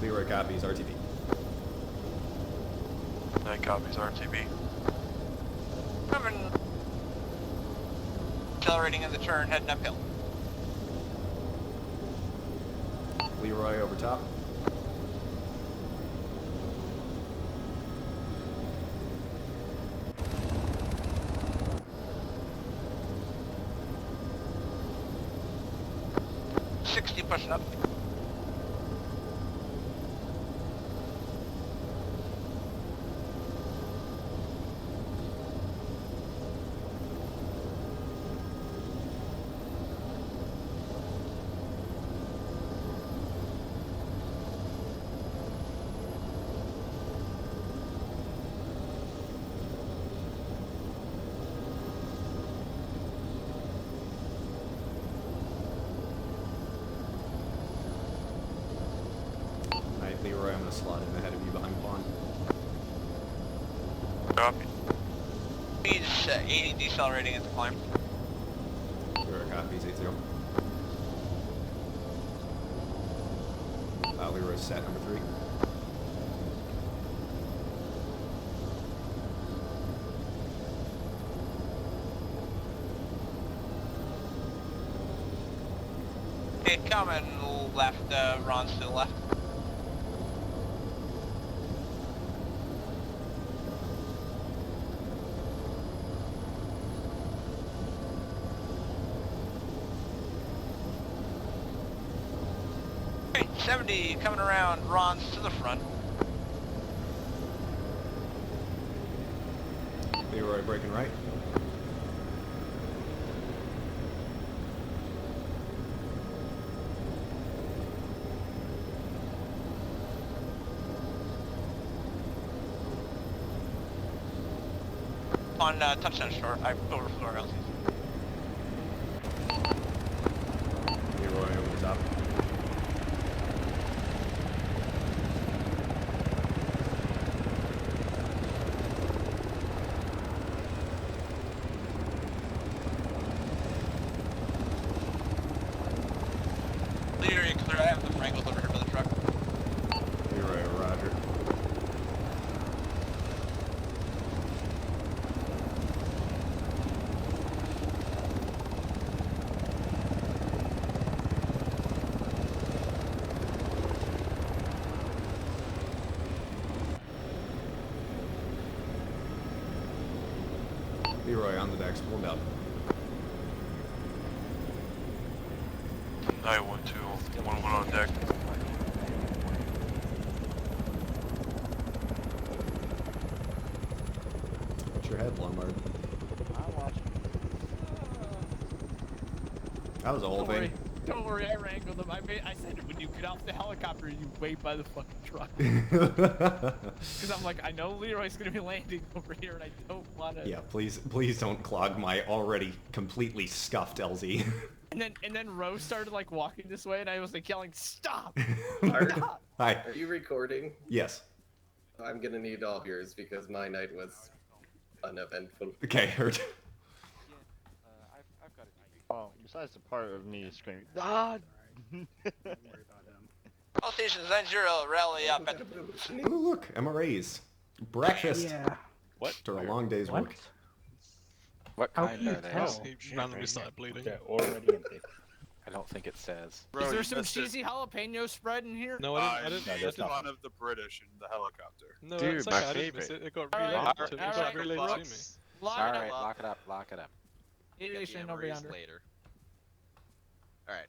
Leroy copies, RTB. That copies RTB. Moving. Accelerating in the turn, heading uphill. Leroy over top. Pushing up. Leroy, I'm going to slot in ahead of you behind Pond. Copy. Speed's 80, decelerating at the climb. Leroy copies, 80. Leroy set number 3. Okay, coming left, Ron's to the left. Okay, 70 coming around, Ron's to the front. Leroy breaking right. On touchdown short, I overflow LCs. Leroy over the top. Leader, you clear. I have the Wrangles over here by the truck. Leroy, roger. Leroy on the decks, pulling out. 912, 1-1 on deck. What's your head, Lombard? I'm watching. That was a whole thing. Don't worry, I wrangled him. I said when you get off the helicopter, you wait by the fucking truck. Because I'm like, I know Leroy's gonna be landing over here, and I don't want to. Yeah, please don't clog my already completely scuffed LZ. And then Rose started like walking this way, and I was like yelling, "Stop!" Stop. Hi. Are you recording? Yes. I'm gonna need all yours because my night was uneventful. Okay, heard. I've got it. Well, besides the part of me screaming, ah! Don't worry about him. All stations 90, rally up at the Oh, look, MRAs. Breakfast. Yeah. What? After a long day's What? work. What How kind can you are they? tell? He randomly started bleeding. They're already empty. I don't think it says. Bro, Is there you some missed it. cheesy jalapeno spread in here? No, I didn't. I I made didn't. fun of the British in the helicopter. No, Dude, it's my okay. I didn't miss favorite. it. It got Alright, relayed alright, to, it alright, got relayed to me. Brooks. Lock All it right, up. lock it up. Lock it up. Get the Aviation over MREs yonder. later. Alright,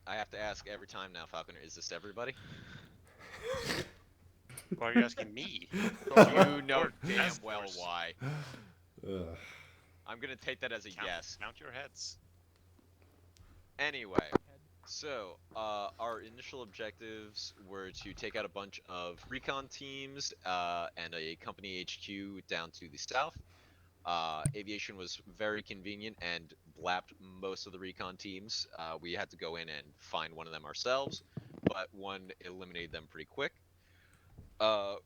I have to ask every time now, Falconer, is this everybody? Why are you asking me? You know damn Task well force. why. Ugh. I'm gonna take that as a yes. Count your heads. Anyway, so our initial objectives were to take out a bunch of recon teams and a company HQ down to the south. Aviation was very convenient and blapped most of the recon teams. We had to go in and find one of them ourselves, but one eliminated them pretty quick. Oh,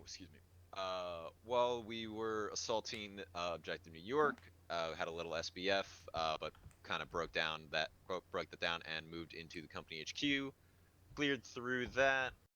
excuse me. While we were assaulting Objective New York, had a little SBF, but kind of broke that down and moved into the company HQ. Cleared through that.